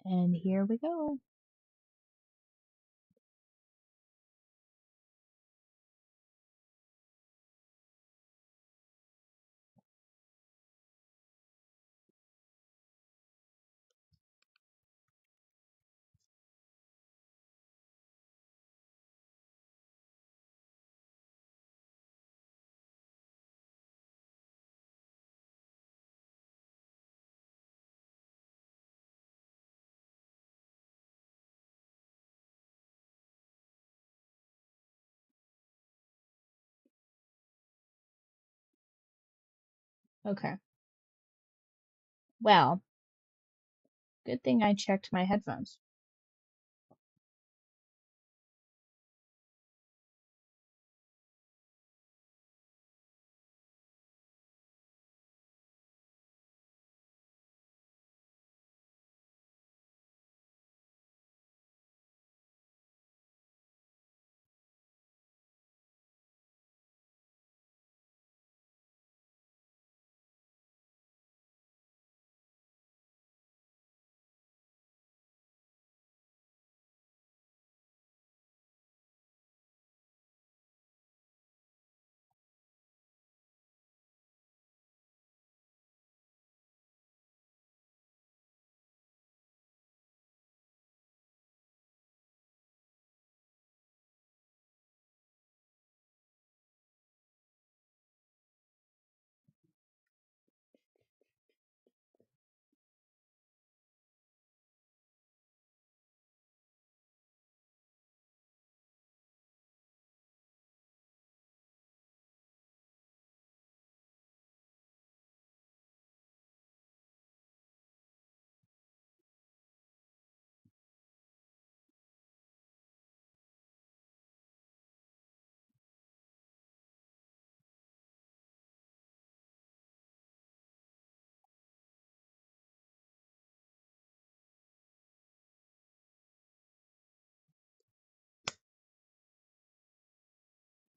And here we go. Okay. Well, good thing I checked my headphones.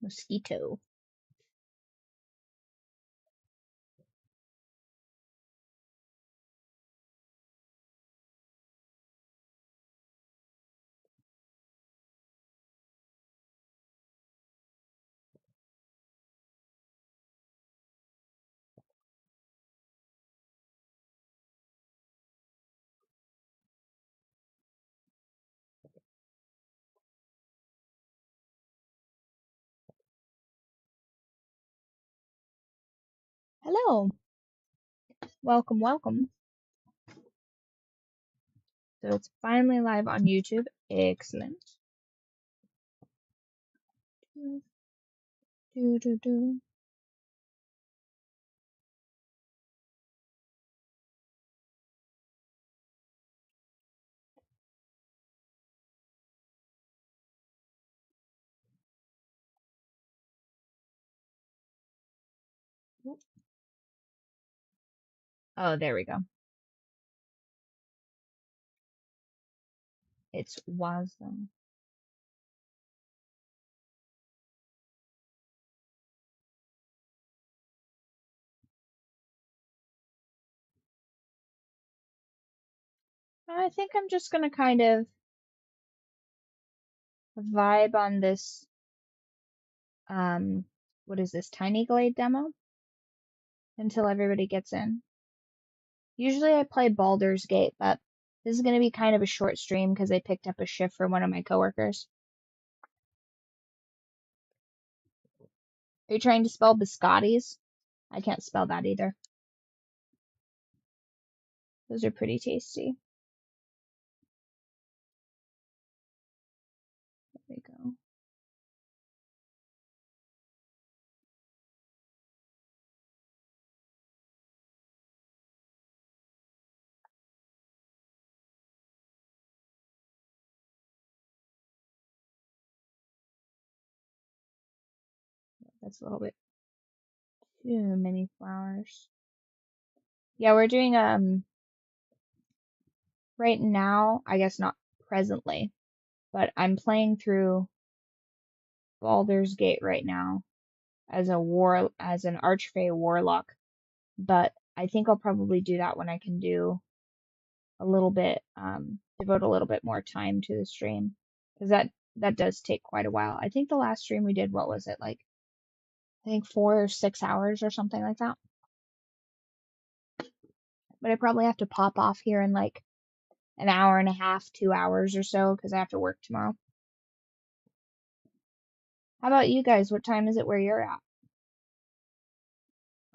Mosquito. Hello. Welcome, welcome. So it's finally live on YouTube. Excellent. Do, do, do. Oh, there we go. It's Wasm. I think I'm just gonna kind of vibe on this, what is this, Tiny Glade demo until everybody gets in. Usually I play Baldur's Gate, but this is gonna be kind of a short stream because I picked up a shift from one of my coworkers. Are you trying to spell biscottis? I can't spell that either. Those are pretty tasty. There we go. That's a little bit too many flowers. Yeah, we're doing right now, I guess not presently, but I'm playing through Baldur's Gate right now as an Archfey Warlock. But I think I'll probably do that when I can do a little bit, devote a little bit more time to the stream, because that does take quite a while. I think the last stream we did, what was it, like, I think 4 or 6 hours or something like that. But I probably have to pop off here in like an hour and a half, 2 hours or so, because I have to work tomorrow. How about you guys? What time is it where you're at?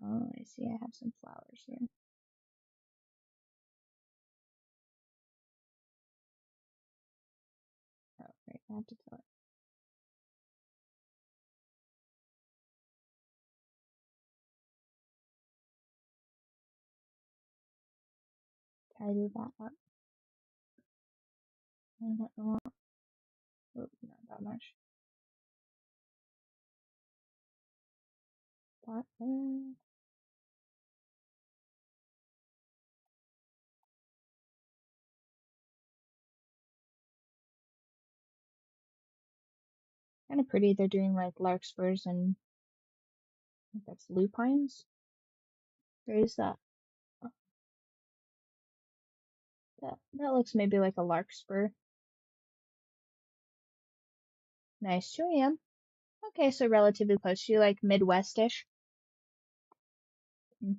Oh, I see. I have some flowers here. Oh, right. I have to tell it. Tidy that up. Not that much. That there. Kind of pretty. They're doing like larkspurs and I think that's lupines. There's that. Oh, that looks maybe like a larkspur. Nice. 2 a.m. Okay, so relatively close. You like Midwest-ish? Mm.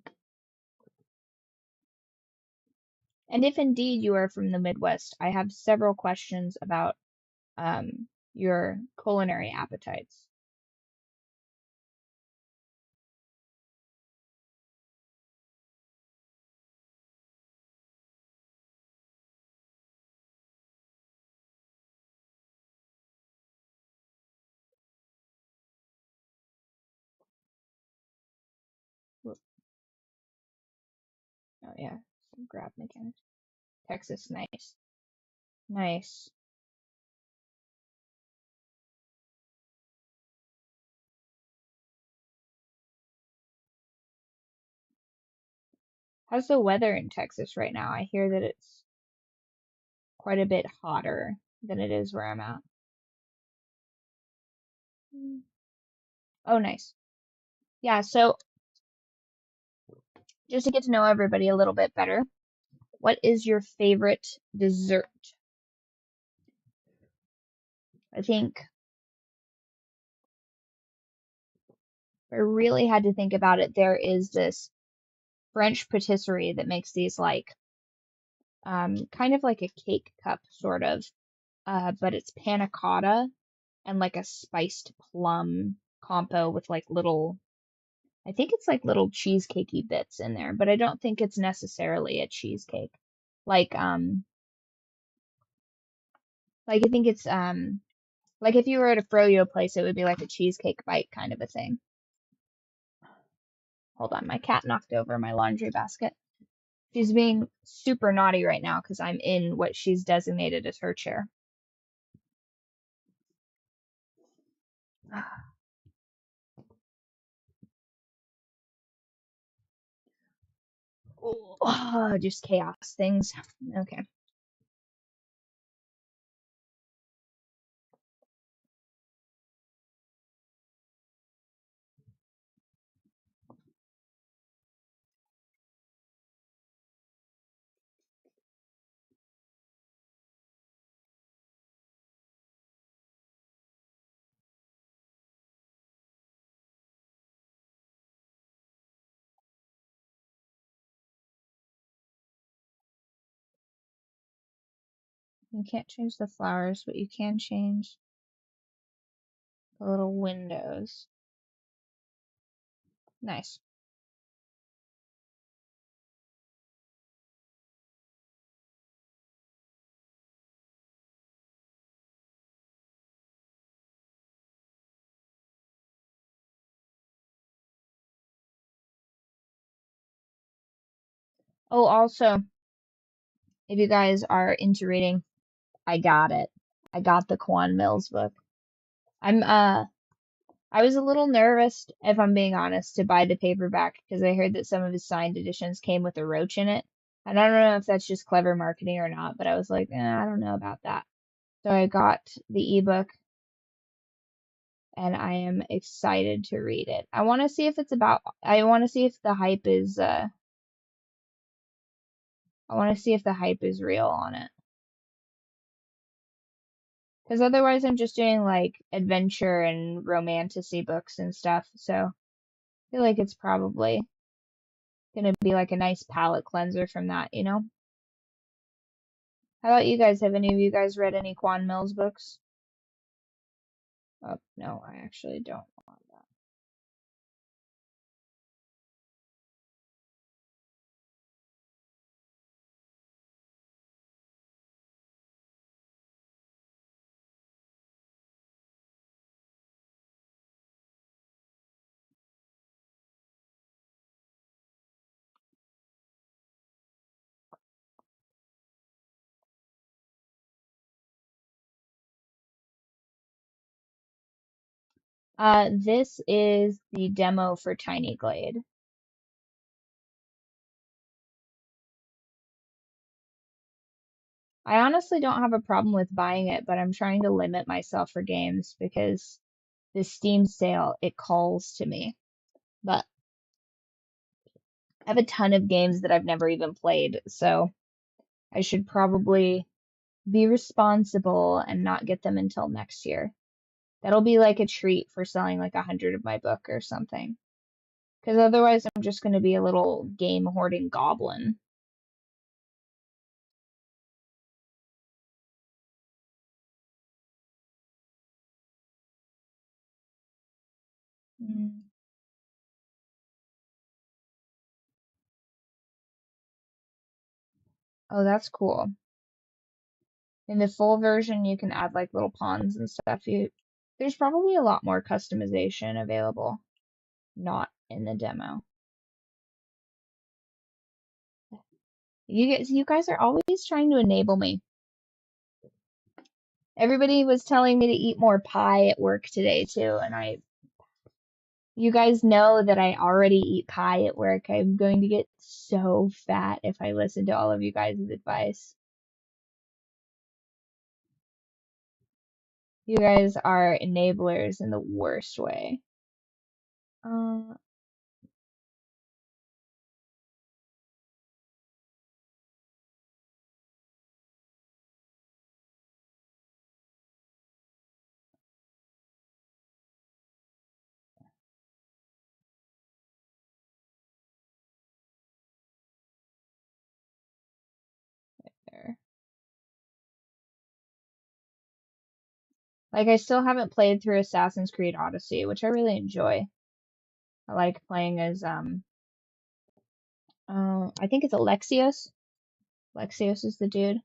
And if indeed you are from the Midwest, I have several questions about your culinary appetites. Whoop. Oh yeah, some grab mechanics. Texas, nice. Nice. How's the weather in Texas right now? I hear that it's quite a bit hotter than it is where I'm at. Mm. Oh, nice. Yeah, so just to get to know everybody a little bit better, what is your favorite dessert? I think if I really had to think about it, there is this French patisserie that makes these like kind of like a cake cup sort of, but it's panna cotta and like a spiced plum compo with like little, I think it's like little cheesecakey bits in there, but I don't think it's necessarily a cheesecake. Like like I think it's like if you were at a froyo place, it would be like a cheesecake bite kind of a thing. Hold on, my cat knocked over my laundry basket. She's being super naughty right now because I'm in what she's designated as her chair. Oh, just chaos things. Okay. You can't change the flowers, but you can change the little windows. Nice. Oh, also, if you guys are into reading, I got it. I got the Quan Mills book. I was a little nervous, if I'm being honest, to buy the paperback because I heard that some of his signed editions came with a roach in it. And I don't know if that's just clever marketing or not, but I was like, I don't know about that. So I got the ebook and I am excited to read it. I want to see if it's about, I want to see if the hype is I want to see if the hype is real on it. Because otherwise I'm just doing like adventure and romantasy books and stuff. So I feel like it's probably gonna be like a nice palate cleanser from that, you know? How about you guys? Have any of you guys read any Quan Mills books? Oh, no, I actually don't want that. This is the demo for Tiny Glade. I honestly don't have a problem with buying it, but I'm trying to limit myself for games because the Steam sale, it calls to me. But I have a ton of games that I've never even played, so I should probably be responsible and not get them until next year. That'll be like a treat for selling like 100 of my book or something. Because otherwise, I'm just going to be a little game hoarding goblin. Mm. Oh, that's cool. In the full version, you can add like little pawns and stuff. There's probably a lot more customization available, not in the demo. You guys are always trying to enable me. Everybody was telling me to eat more pie at work today too, and you guys know that I already eat pie at work. I'm going to get so fat if I listen to all of you guys' advice. You guys are enablers in the worst way. Uh, there. Like I still haven't played through Assassin's Creed Odyssey, which I really enjoy. I like playing as I think it's Alexios. Alexios is the dude.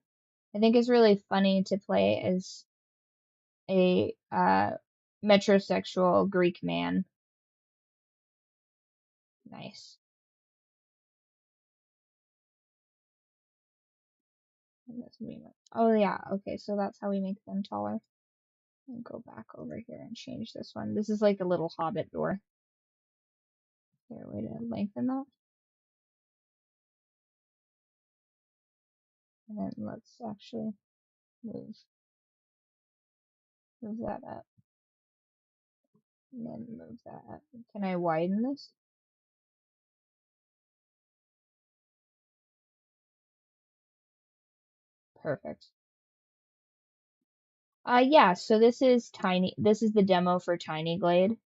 I think it's really funny to play as a metrosexual Greek man. Nice. Oh yeah, okay, so that's how we make them taller. And go back over here and change this one. This is like a little hobbit door. Is there a way to lengthen that? And then let's actually move that up. And then move that up. Can I widen this? Perfect. Yeah, so this is the demo for Tiny Glade,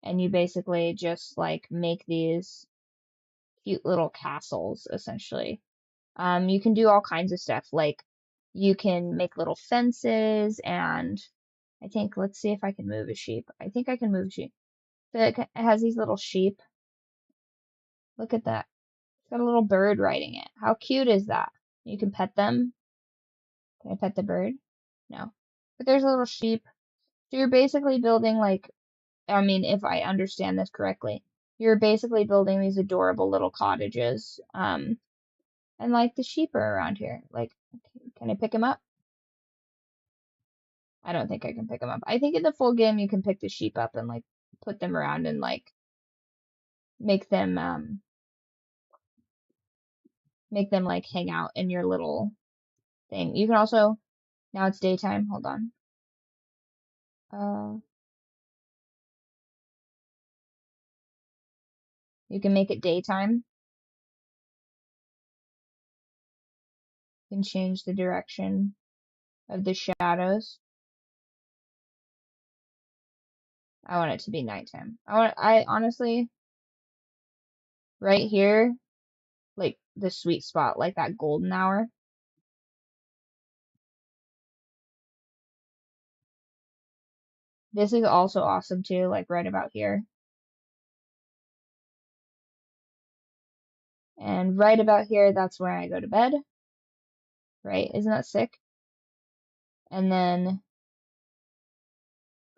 and you basically just like make these cute little castles essentially. You can do all kinds of stuff, like you can make little fences, and I think, let's see if I can move a sheep. I think I can move a sheep. So it has these little sheep. Look at that. It's got a little bird riding it. How cute is that? You can pet them. Can I pet the bird? No. But there's a little sheep. So you're basically building like, I mean, if I understand this correctly, you're basically building these adorable little cottages. And like the sheep are around here. Like, can I pick them up? I don't think I can pick them up. I think in the full game you can pick the sheep up and like put them around and like make them like hang out in your little thing. You can also, now it's daytime. Hold on. You can make it daytime. can change the direction of the shadows. I want it to be nighttime. I honestly, right here, like the sweet spot, like that golden hour. This is also awesome too, like right about here. And right about here, that's where I go to bed. Right? Isn't that sick? And then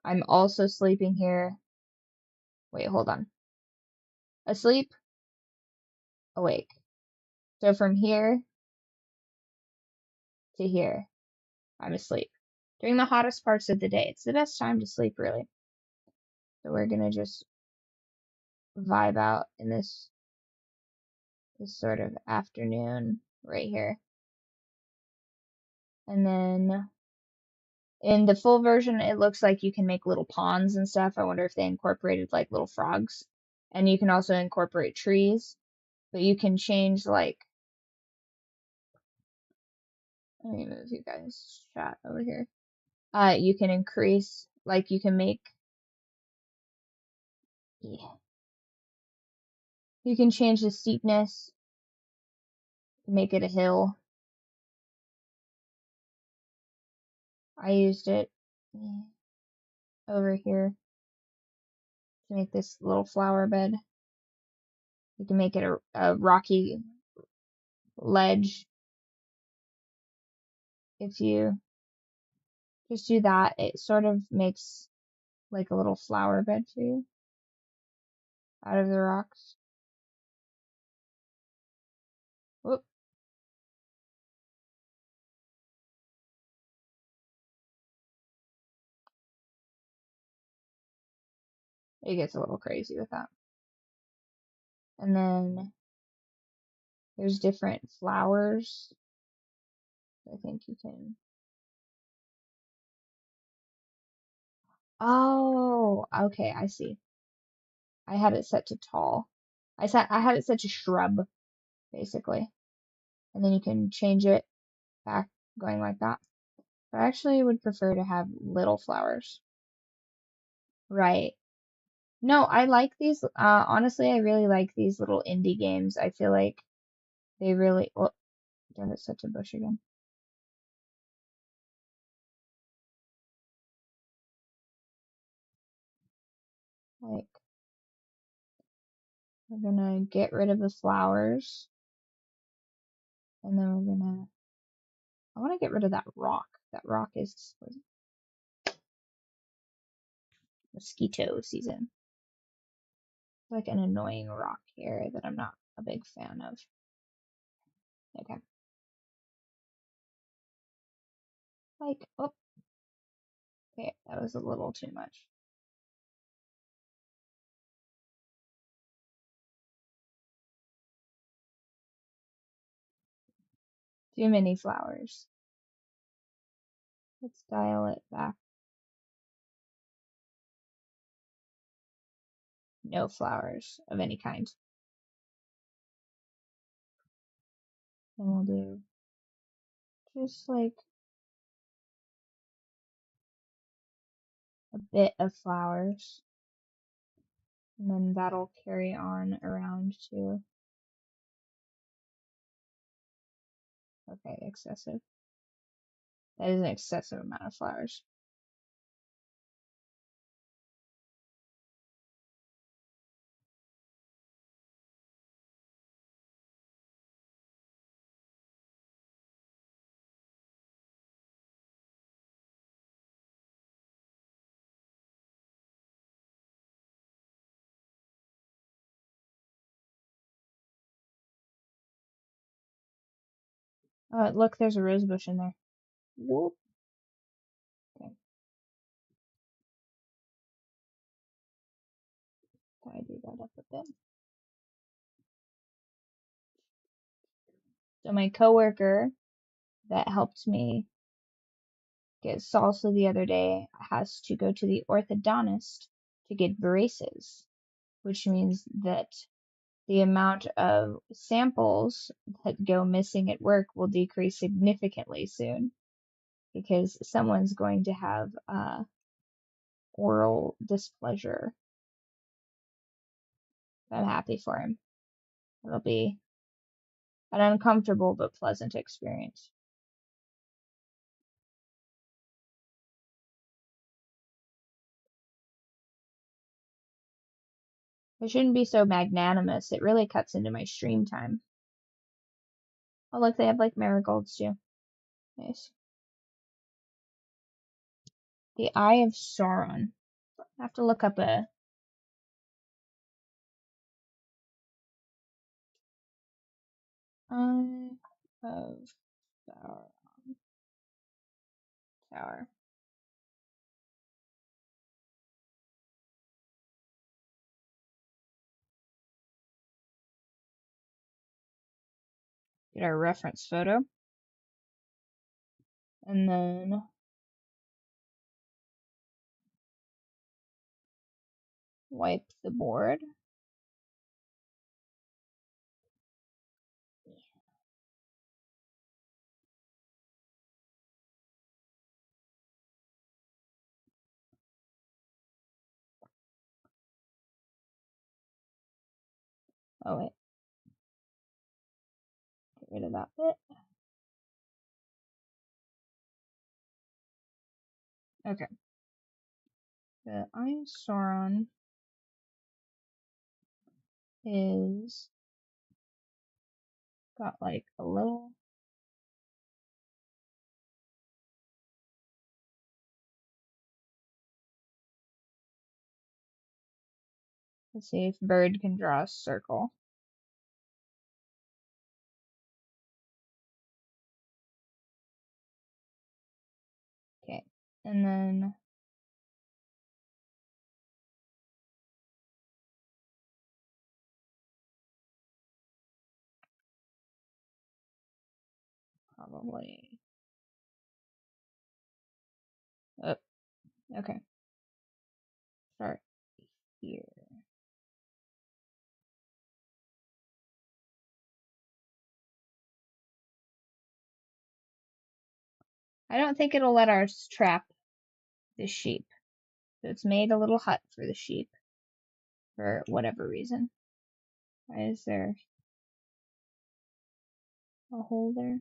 I'm also sleeping here. Wait, hold on. Asleep, awake. So from here to here, I'm asleep. During the hottest parts of the day, it's the best time to sleep, really. So we're gonna just vibe out in this sort of afternoon right here. And then in the full version, it looks like you can make little ponds and stuff. I wonder if they incorporated like little frogs. And you can also incorporate trees, but you can change like, let me move you guys chat over here. You can increase, like you can make, yeah, you can change the steepness to make it a hill. I used it over here to make this little flower bed. You can make it a rocky ledge. If you just do that, it sort of makes like a little flower bed for you out of the rocks. Whoop. It gets a little crazy with that. And then there's different flowers. I think you can. Oh, okay, I see. I had it set to tall. I had it set to shrub, basically. And then you can change it back going like that. But I actually would prefer to have little flowers. Right. No, I like these. Honestly, I really like these little indie games. I feel like they really. Oh, do I have it set to bush again? Like, we're gonna get rid of the flowers. And then we're gonna. I want to get rid of that rock. That rock is mosquito season. It's like an annoying rock here that I'm not a big fan of. Okay. Like, oh, okay, that was a little too much. Too many flowers. Let's dial it back. No flowers of any kind. And we'll do just like a bit of flowers. And then that'll carry on around to. Okay, excessive. That is an excessive amount of flowers. Oh, look, there's a rose bush in there. Whoop. Okay. Tidy that up a bit. So my coworker that helped me get salsa the other day has to go to the orthodontist to get braces, which means that the amount of samples that go missing at work will decrease significantly soon because someone's going to have oral displeasure. I'm happy for him. It'll be an uncomfortable but pleasant experience. I shouldn't be so magnanimous. It really cuts into my stream time. Oh, look, they have like marigolds too. Nice. The Eye of Sauron. I have to look up a. Eye of Sauron. Tower. Get our reference photo. And then wipe the board. Oh wait, get rid of that bit. Okay. The Eye of Sauron is got like a little. Let's see if bird can draw a circle. Okay, and then probably. Oh, okay. Start here. I don't think it'll let us trap the sheep. So it's made a little hut for the sheep for whatever reason. Why is there a hole there?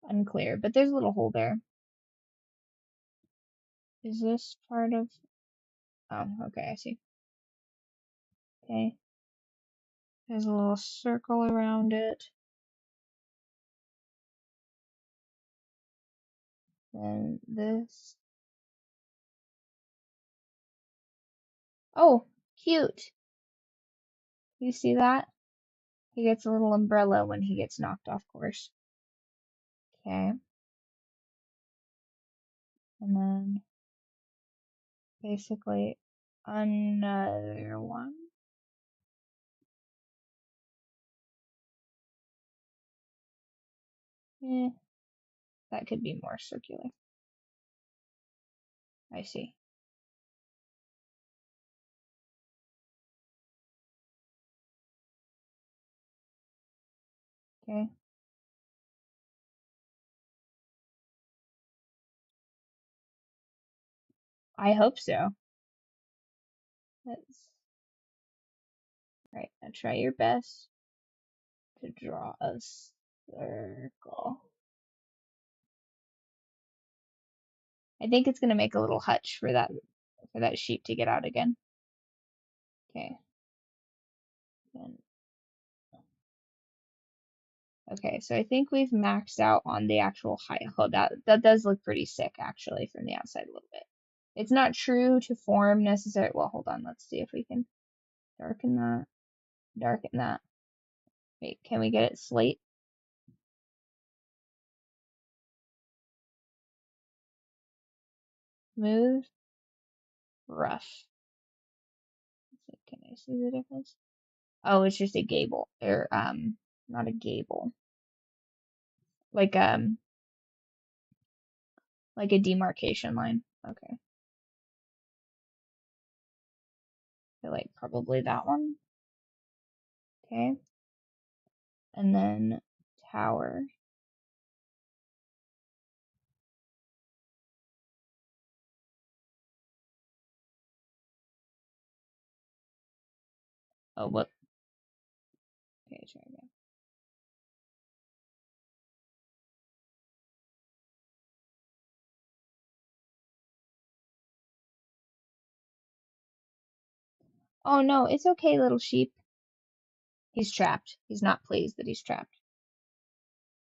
Unclear, but there's a little hole there. Is this part of... Oh, okay, I see. Okay. There's a little circle around it. Then this. Oh, cute. You see that? He gets a little umbrella when he gets knocked off course. Okay. And then basically another one. Eh, that could be more circular. I see. Okay. I hope so. Let's right now try your best to draw a circle. I think it's gonna make a little hutch for that sheep to get out again. Okay. Then okay, so I think we've maxed out on the actual height. Oh, that does look pretty sick actually from the outside a little bit. It's not true to form necessarily. Well, hold on. Let's see if we can darken that. Darken that. Wait, can we get it slate? Smooth, rough. Can I see the difference? Oh, it's just a gable, or not a gable. Like like a demarcation line. Okay. I feel like probably that one. Okay. And then tower. Oh, what? Okay, try again. Oh no, it's okay, little sheep. He's trapped. He's not pleased that he's trapped.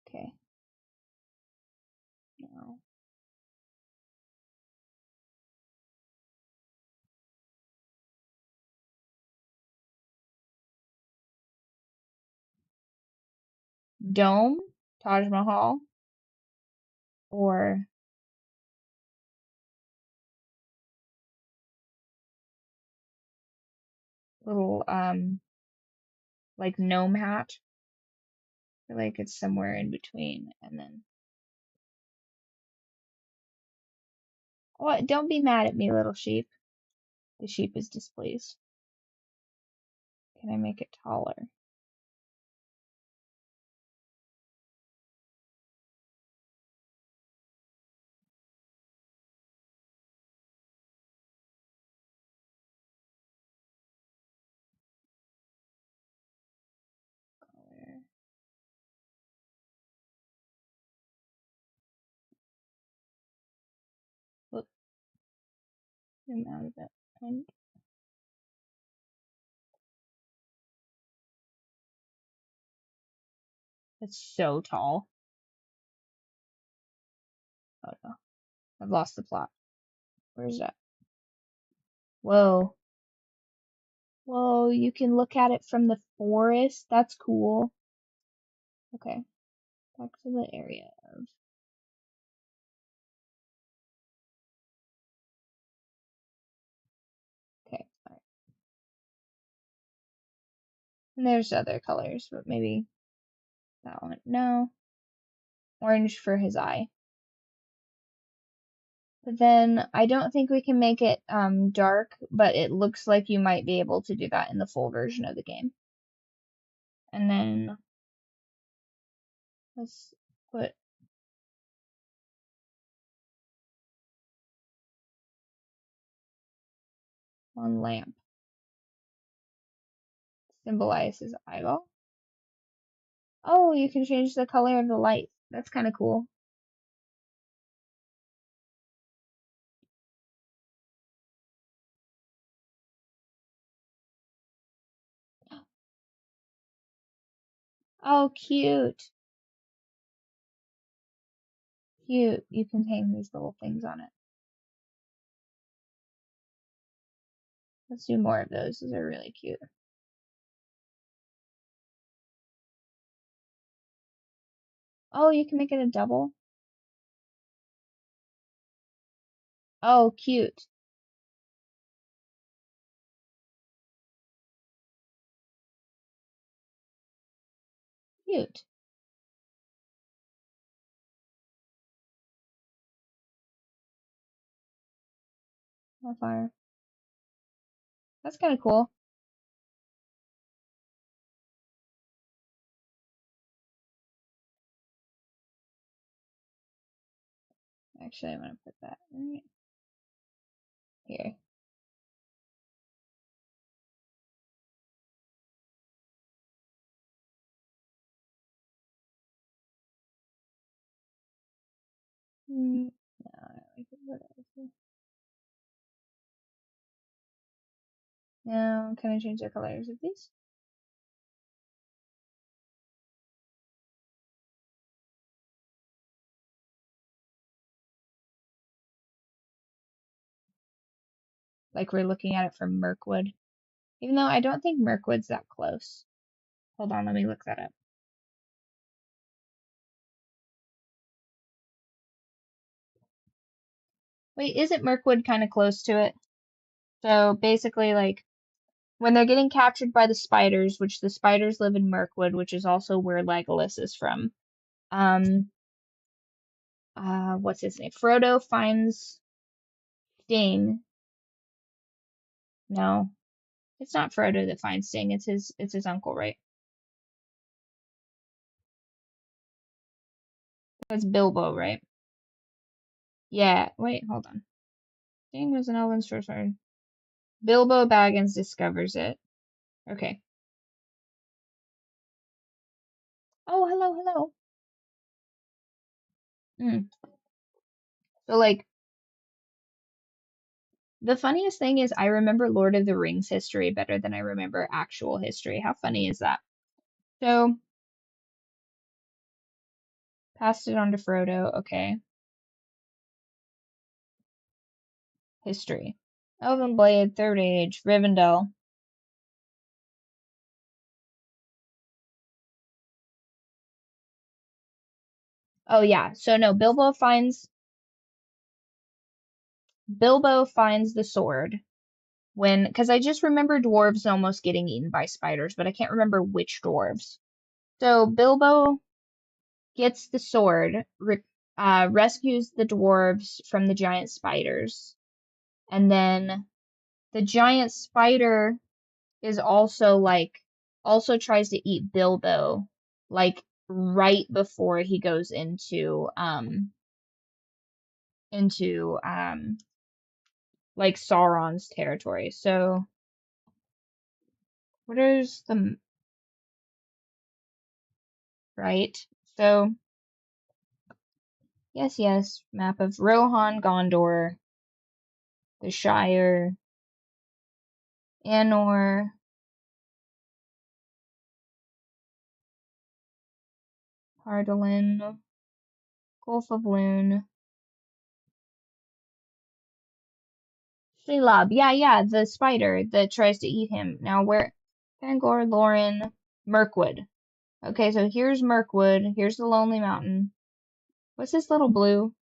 Okay. Now. Dome, Taj Mahal, or little like gnome hat. I feel like it's somewhere in between. And then what? Don't be mad at me, little sheep. The sheep is displeased. Can I make it taller? Color. Look, zoom out a bit. And it's so tall. Oh no, I've lost the plot. Where's that? Whoa. Whoa, you can look at it from the forest. That's cool. Okay, back to the area of. Okay, alright. And there's other colors, but maybe that one. No. Orange for his eye. But then I don't think we can make it dark, but it looks like you might be able to do that in the full version of the game. And then let's put one lamp. Symbolize his eyeball. Oh, you can change the color of the light. That's kind of cool. Oh, cute. Cute. You can hang these little things on it. Let's do more of those. Those are really cute. Oh, you can make it a double. Oh, cute. Cute. On fire. That's kind of cool. Actually, I'm gonna put that right here. No, I can put it here. Now, can I change the colors of these? Like we're looking at it from Mirkwood. Even though I don't think Mirkwood's that close. Hold on, let me look that up. Wait, isn't Mirkwood kind of close to it? So basically, like, when they're getting captured by the spiders, which the spiders live in Mirkwood, which is also where Legolas is from. What's his name? Frodo finds Sting. No, it's not Frodo that finds Sting. It's his uncle, right? That's Bilbo, right? Yeah. Wait, hold on. Ding was an elven sorcerer. Bilbo Baggins discovers it. Okay. Oh, hello, hello. Mm. So, like, the funniest thing is I remember Lord of the Rings history better than I remember actual history. How funny is that? So, passed it on to Frodo. Okay. History. Elven Blade, Third Age, Rivendell. Oh yeah. So no, Bilbo finds the sword when, because I just remember dwarves almost getting eaten by spiders, but I can't remember which dwarves. So Bilbo gets the sword, rescues the dwarves from the giant spiders, and then the giant spider is also tries to eat Bilbo, like right before he goes into like Sauron's territory. So what is the right? So yes, map of Rohan, Gondor, the Shire, Anor, Hardalin, Gulf of Loon, Shelob. Yeah, the spider that tries to eat him. Now where? Fangor, Lauren, Mirkwood. Okay, so here's Mirkwood. Here's the Lonely Mountain. What's this little blue?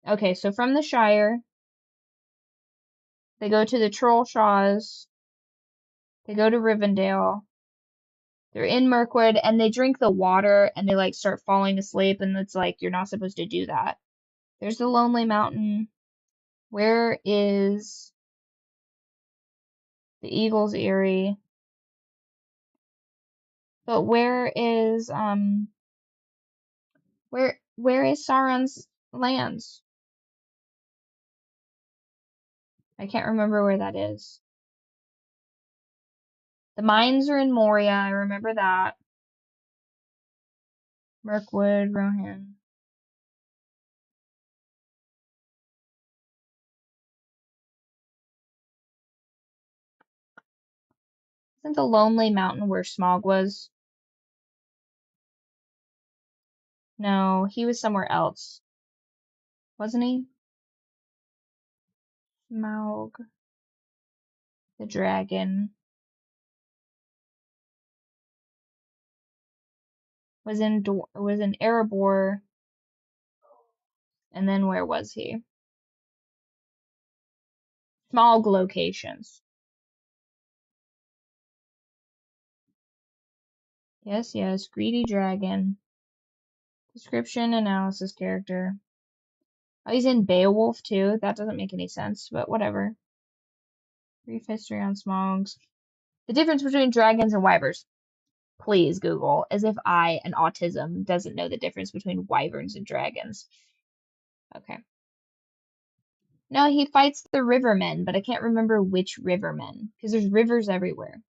Okay, so from the Shire, they go to the Trollshaws. They go to Rivendell. They're in Mirkwood, and they drink the water, and they like start falling asleep, and it's like you're not supposed to do that. There's the Lonely Mountain. Where is the Eagle's Eyrie? But where is Sauron's lands? I can't remember where that is. The mines are in Moria, I remember that. Mirkwood, Rohan. Isn't the Lonely Mountain where Smaug was? No, he was somewhere else. Wasn't he? Smaug, the dragon, was in Erebor, and then where was he? Smaug locations. Yes, greedy dragon. Description, analysis, character. Oh, he's in Beowulf too. That doesn't make any sense, but whatever. Brief history on Smaug's. The difference between dragons and wyverns. Please Google, as if I, an autism, doesn't know the difference between wyverns and dragons. Okay. No, he fights the rivermen, but I can't remember which rivermen, because there's rivers everywhere.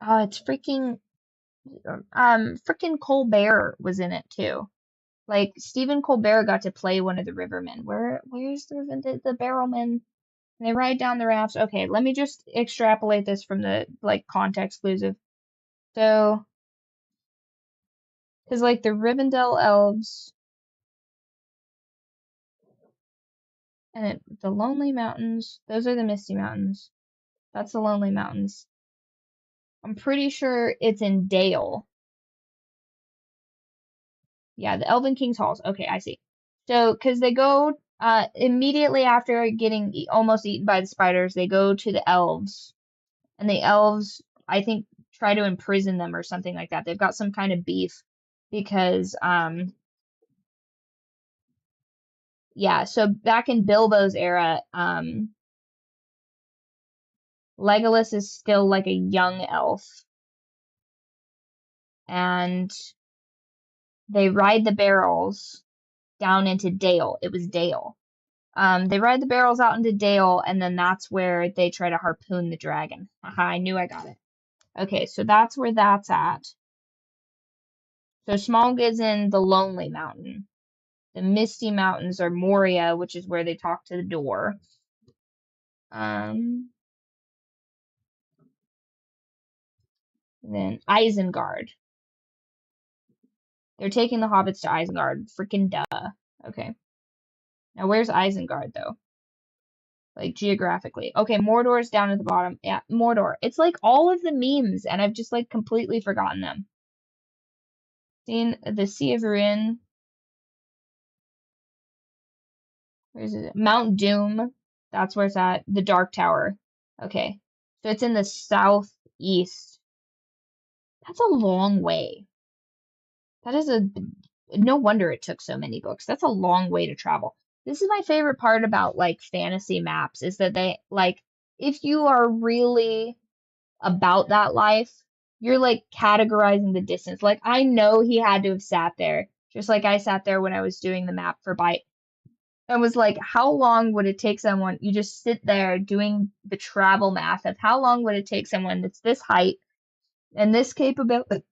Oh, it's freaking Colbert was in it too. Like Stephen Colbert got to play one of the rivermen. Where's the barrelmen? And they ride down the rafts. Okay, let me just extrapolate this from the like context exclusive. So, because like the Rivendell elves and the Lonely Mountains, those are the Misty Mountains. That's the Lonely Mountains. I'm pretty sure it's in Dale. Yeah, the Elven King's Halls. Okay, I see. So, because they go immediately after getting almost eaten by the spiders, they go to the elves, and the elves, I think, try to imprison them or something like that. They've got some kind of beef because, yeah. So back in Bilbo's era, Legolas is still like a young elf. and they ride the barrels down into Dale. It was Dale. They ride the barrels out into Dale, and then that's where they try to harpoon the dragon. Haha, I knew I got it. Okay, so that's where that's at. So Smaug is in the Lonely Mountain. The Misty Mountains are Moria, which is where they talk to the door. And then Isengard. They're taking the hobbits to Isengard. Freaking duh. Okay. Now where's Isengard though? Like geographically. Okay, Mordor's down at the bottom. Yeah, Mordor. It's like all of the memes, and I've just like completely forgotten them. Seen the Sea of Ruin. Where is it? Mount Doom. That's where it's at. The Dark Tower. Okay. So it's in the southeast. That's a long way. That is no wonder it took so many books. That's a long way to travel. This is my favorite part about like fantasy maps is that they like if you are really about that life, you're like categorizing the distance. Like I know he had to have sat there, just like I sat there when I was doing the map for Bite. And was like, how long would it take someone? You just sit there doing the travel math of how long would it take someone that's this height and this capability,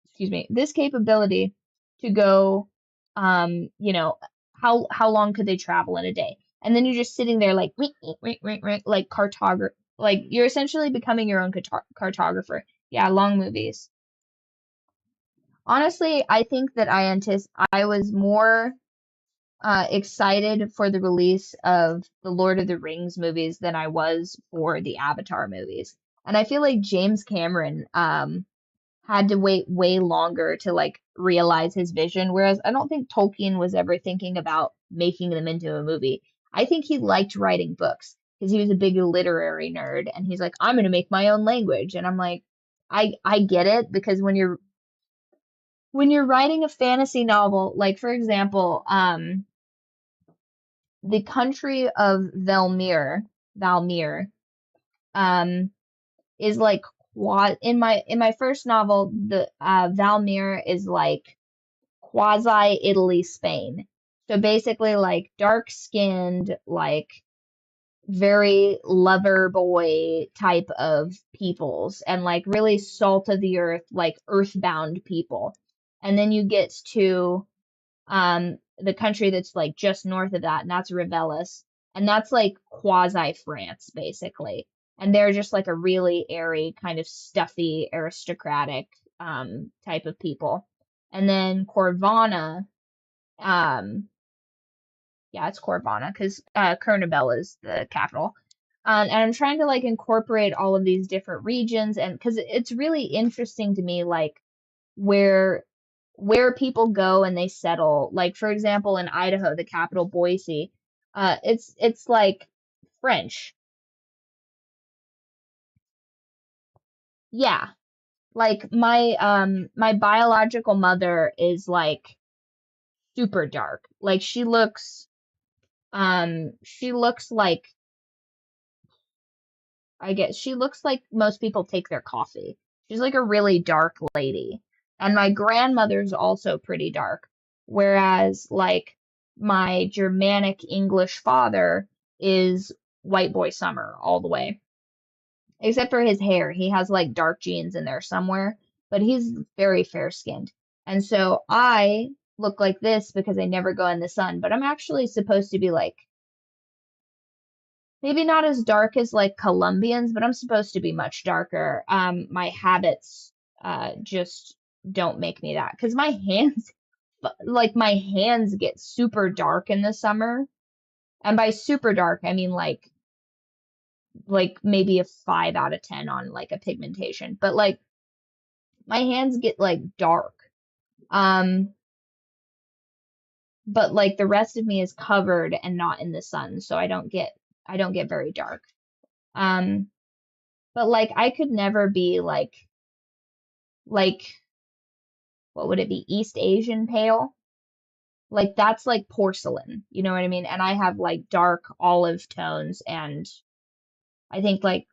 excuse me, this capability to go, you know, how long could they travel in a day? And then you're just sitting there like, like cartographer, like you're essentially becoming your own cartographer. Yeah, long movies. Honestly, I think that I was more excited for the release of the Lord of the Rings movies than I was for the Avatar movies. And I feel like James Cameron had to wait way longer to like realize his vision, whereas I don't think Tolkien was ever thinking about making them into a movie. I think he liked writing books because he was a big literary nerd and he's like, I'm gonna make my own language. And I'm like, I get it because when you're writing a fantasy novel, like for example, the country of Valmir, um, is like in my first novel, the Valmir is like quasi Italy, Spain. So basically, like dark skinned, like very lover boy type of peoples, and like really salt of the earth, like earthbound people. And then you get to the country that's like just north of that, and that's Revelis, and that's like quasi France basically, and they're just like a really airy kind of stuffy aristocratic type of people. And then Corvana, um yeah, it's Corvana because Kernabel is the capital. And I'm trying to like incorporate all of these different regions, and because it's really interesting to me like where people go and they settle. Like for example, in Idaho, the capital Boise, it's like French. Yeah, like my biological mother is like super dark. Like she looks like I guess she looks like most people take their coffee. She's like a really dark lady. And my grandmother's also pretty dark. Whereas, like, my Germanic English father is white boy summer all the way. Except for his hair. He has like dark genes in there somewhere, but he's very fair skinned. And so I look like this because I never go in the sun, but I'm actually supposed to be like maybe not as dark as like Colombians, but I'm supposed to be much darker. My habits just don't make me that because my hands, like my hands get super dark in the summer, and by super dark I mean like maybe a 5 out of 10 on like a pigmentation, but like my hands get like dark. Um, but like the rest of me is covered and not in the sun, so I don't get very dark. Um, but like I could never be like what would it be? East Asian pale? Like that's like porcelain, you know what I mean? And I have like dark olive tones and I think like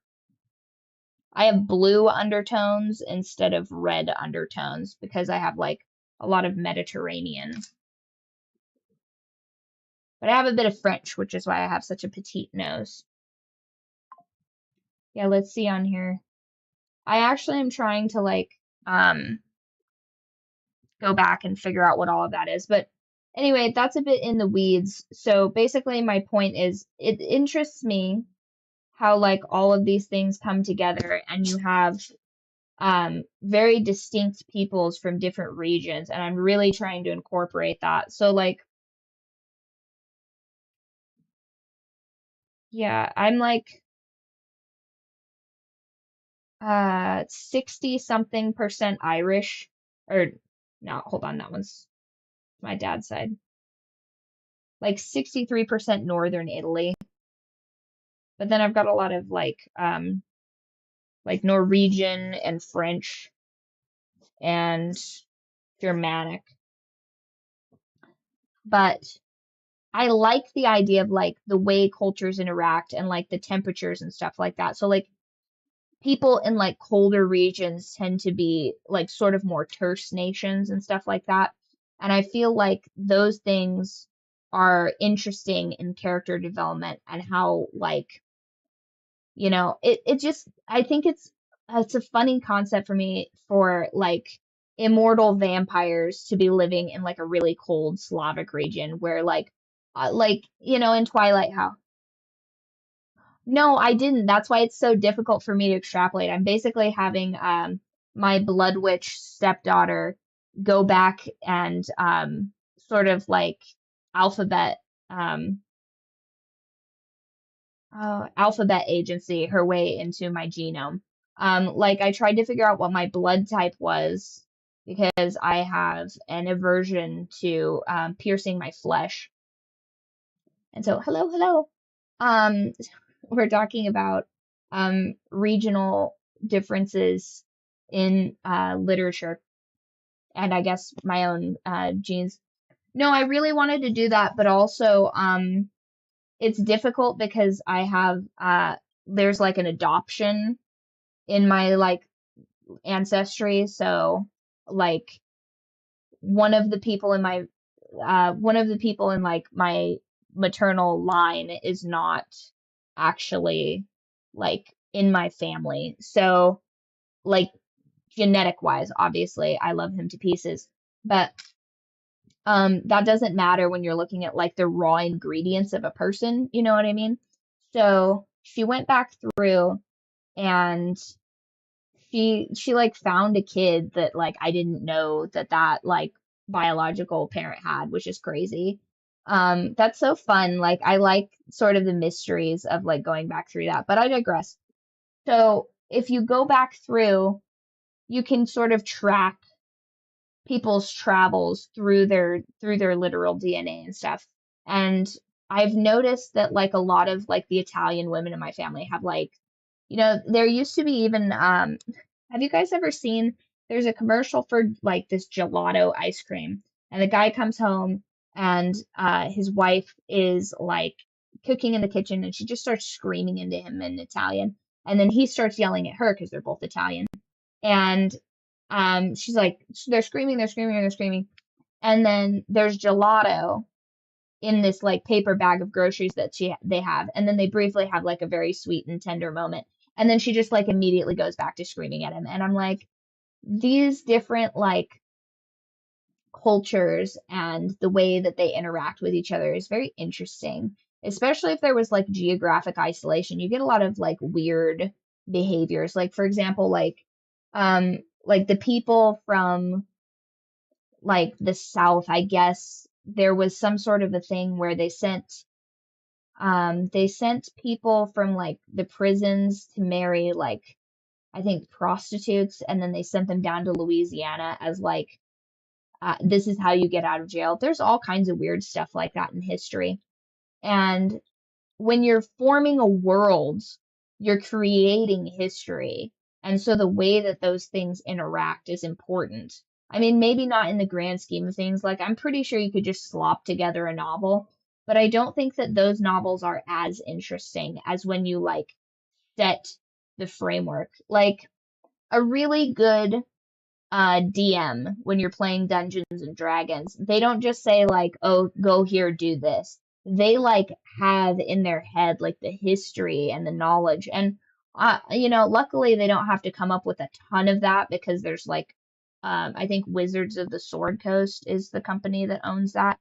I have blue undertones instead of red undertones because I have like a lot of Mediterranean. But I have a bit of French, which is why I have such a petite nose. Yeah, let's see on here. I actually am trying to like go back and figure out what all of that is. But anyway, that's a bit in the weeds. So basically my point is it interests me how like all of these things come together and you have very distinct peoples from different regions, and I'm really trying to incorporate that. So like yeah, I'm like 60 something percent Irish, or no, hold on, that one's my dad's side. Like 63% Northern Italy. But then I've got a lot of like Norwegian and French and Germanic. But I like the idea of like the way cultures interact and like the temperatures and stuff like that. So like people in like colder regions tend to be like sort of more terse nations and stuff like that. And I feel like those things are interesting in character development and how like, it just I think it's a funny concept for me for like immortal vampires to be living in like a really cold Slavic region where like in Twilight how no, I didn't. That's why it's so difficult for me to extrapolate. I'm basically having my Blood Witch stepdaughter go back and sort of like alphabet um alphabet agency her way into my genome. Like I tried to figure out what my blood type was because I have an aversion to piercing my flesh. And so, hello, hello. Um, we're talking about regional differences in literature and I guess my own genes. No, I really wanted to do that, but also it's difficult because I have there's like an adoption in my like ancestry, so like one of the people in my one of the people in like my maternal line is not actually like in my family. So like genetic wise, obviously I love him to pieces, but that doesn't matter when you're looking at like the raw ingredients of a person, you know what I mean? So she went back through and she like found a kid that like I didn't know that like biological parent had, which is crazy. That's so fun. Like I like sort of the mysteries of like going back through that, but I digress. So if you go back through, you can sort of track people's travels through their literal DNA and stuff. And I've noticed that like a lot of like the Italian women in my family have like, there used to be even have you guys ever seen there's a commercial for like this gelato ice cream and the guy comes home and his wife is like cooking in the kitchen and she just starts screaming into him in Italian and then he starts yelling at her because they're both Italian and she's like, they're screaming, they're screaming, they're screaming. And then there's gelato in this like paper bag of groceries that they have. And then they briefly have like a very sweet and tender moment. And then she just like immediately goes back to screaming at him. And I'm like, these different like cultures and the way that they interact with each other is very interesting, especially if there was like geographic isolation. You get a lot of like weird behaviors. Like for example, like the people from like the South, I guess there was some sort of a thing where they sent people from like the prisons to marry like I think prostitutes and then they sent them down to Louisiana as like this is how you get out of jail. There's all kinds of weird stuff like that in history. And when you're forming a world, you're creating history. And so the way that those things interact is important. I mean, maybe not in the grand scheme of things. Like, I'm pretty sure you could just slop together a novel, but I don't think that those novels are as interesting as when you like set the framework. Like a really good DM when you're playing Dungeons and Dragons, they don't just say like, "Oh, go here, do this." They like have in their head like the history and the knowledge, and luckily they don't have to come up with a ton of that because there's like, I think Wizards of the Sword Coast is the company that owns that.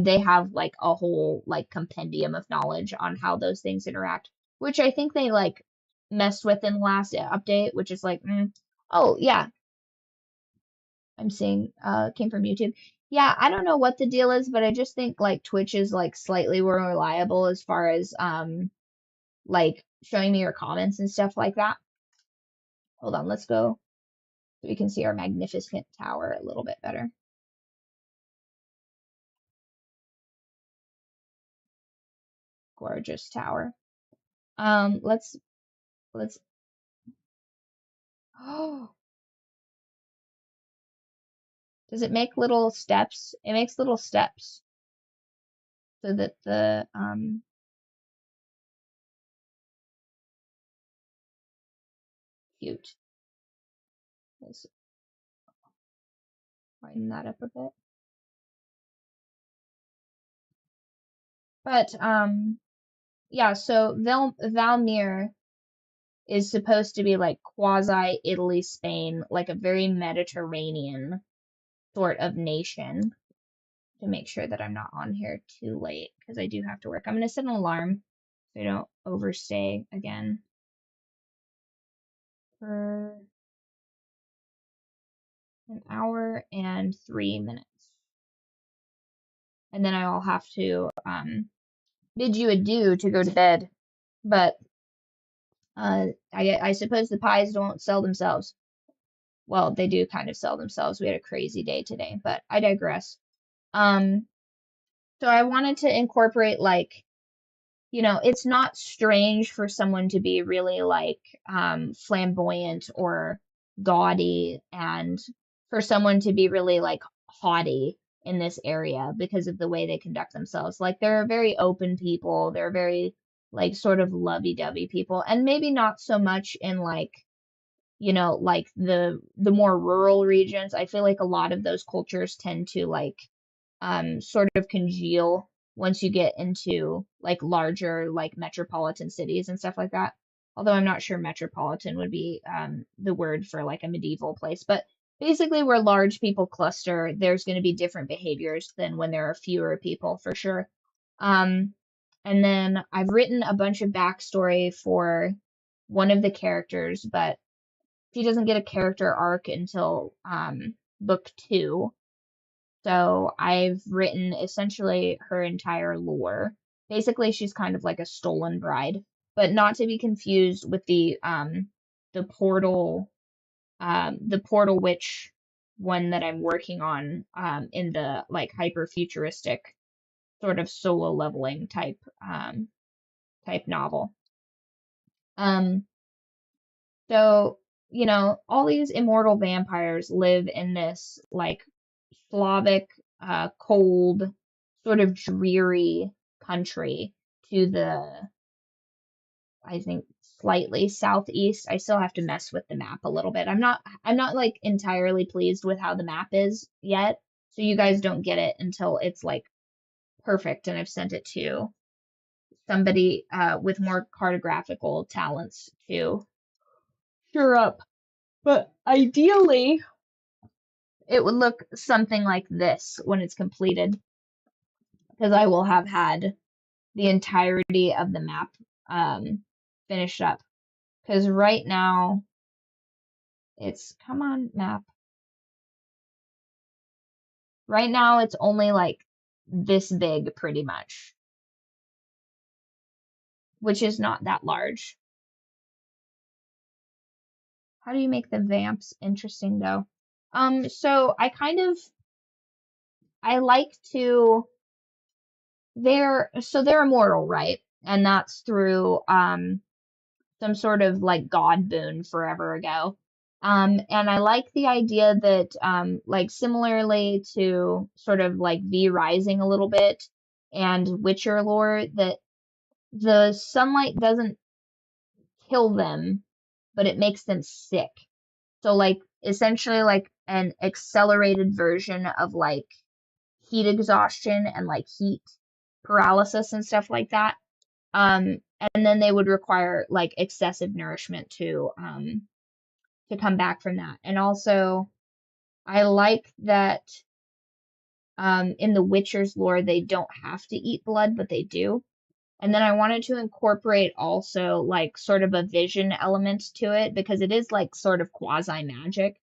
They have like a whole like compendium of knowledge on how those things interact, which I think they like messed with in the last update, which is like, oh yeah, I'm seeing came from YouTube. Yeah, I don't know what the deal is, but I just think like Twitch is like slightly more reliable as far as like showing me your comments and stuff like that. Hold on, let's go so we can see our magnificent tower a little bit better. Gorgeous tower. Let's oh, does it make little steps? It makes little steps so that the cute. Let's brighten that up a bit. But yeah, so Valmir is supposed to be like quasi Italy, Spain, like a very Mediterranean sort of nation. To make sure that I'm not on here too late because I do have to work. I'm gonna set an alarm so I don't overstay again for an hour and 3 minutes. And then I'll have to bid you adieu to go to bed. But I suppose the pies don't sell themselves. Well, they do kind of sell themselves. We had a crazy day today, but I digress. So I wanted to incorporate like, it's not strange for someone to be really like flamboyant or gaudy and for someone to be really like haughty in this area because of the way they conduct themselves. Like they're very open people. They're very like sort of lovey-dovey people and maybe not so much in like like the more rural regions. I feel like a lot of those cultures tend to like sort of congeal once you get into like larger like metropolitan cities and stuff like that. Although I'm not sure metropolitan would be the word for like a medieval place, but basically where large people cluster, there's going to be different behaviors than when there are fewer people for sure. Um, and then I've written a bunch of backstory for one of the characters, but she doesn't get a character arc until book 2. So I've written essentially her entire lore. Basically, she's kind of like a stolen bride, but not to be confused with the the portal witch one that I'm working on in the like hyper futuristic sort of solo leveling type novel. Um so all these immortal vampires live in this like Slavic, cold, sort of dreary country to the, I think, slightly southeast. I still have to mess with the map a little bit. I'm not like entirely pleased with how the map is yet. So you guys don't get it until it's like perfect and I've sent it to somebody with more cartographical talents to sure up. But ideally, it would look something like this when it's completed because I will have had the entirety of the map finished up. Because right now, come on, map. Right now, it's only like this big, pretty much, which is not that large. How do you make the vamps interesting, though? So I like to, they're immortal, right? And that's through, some sort of like god boon forever ago. And I like the idea that, like similarly to sort of like V Rising a little bit and Witcher lore, that the sunlight doesn't kill them, but it makes them sick. So like essentially like an accelerated version of like heat exhaustion and like heat paralysis and stuff like that. And then they would require like excessive nourishment to come back from that. And also I like that in the Witcher's lore they don't have to eat blood, but they do. And then I wanted to incorporate also like sort of a vision element to it because it is like sort of quasi magic.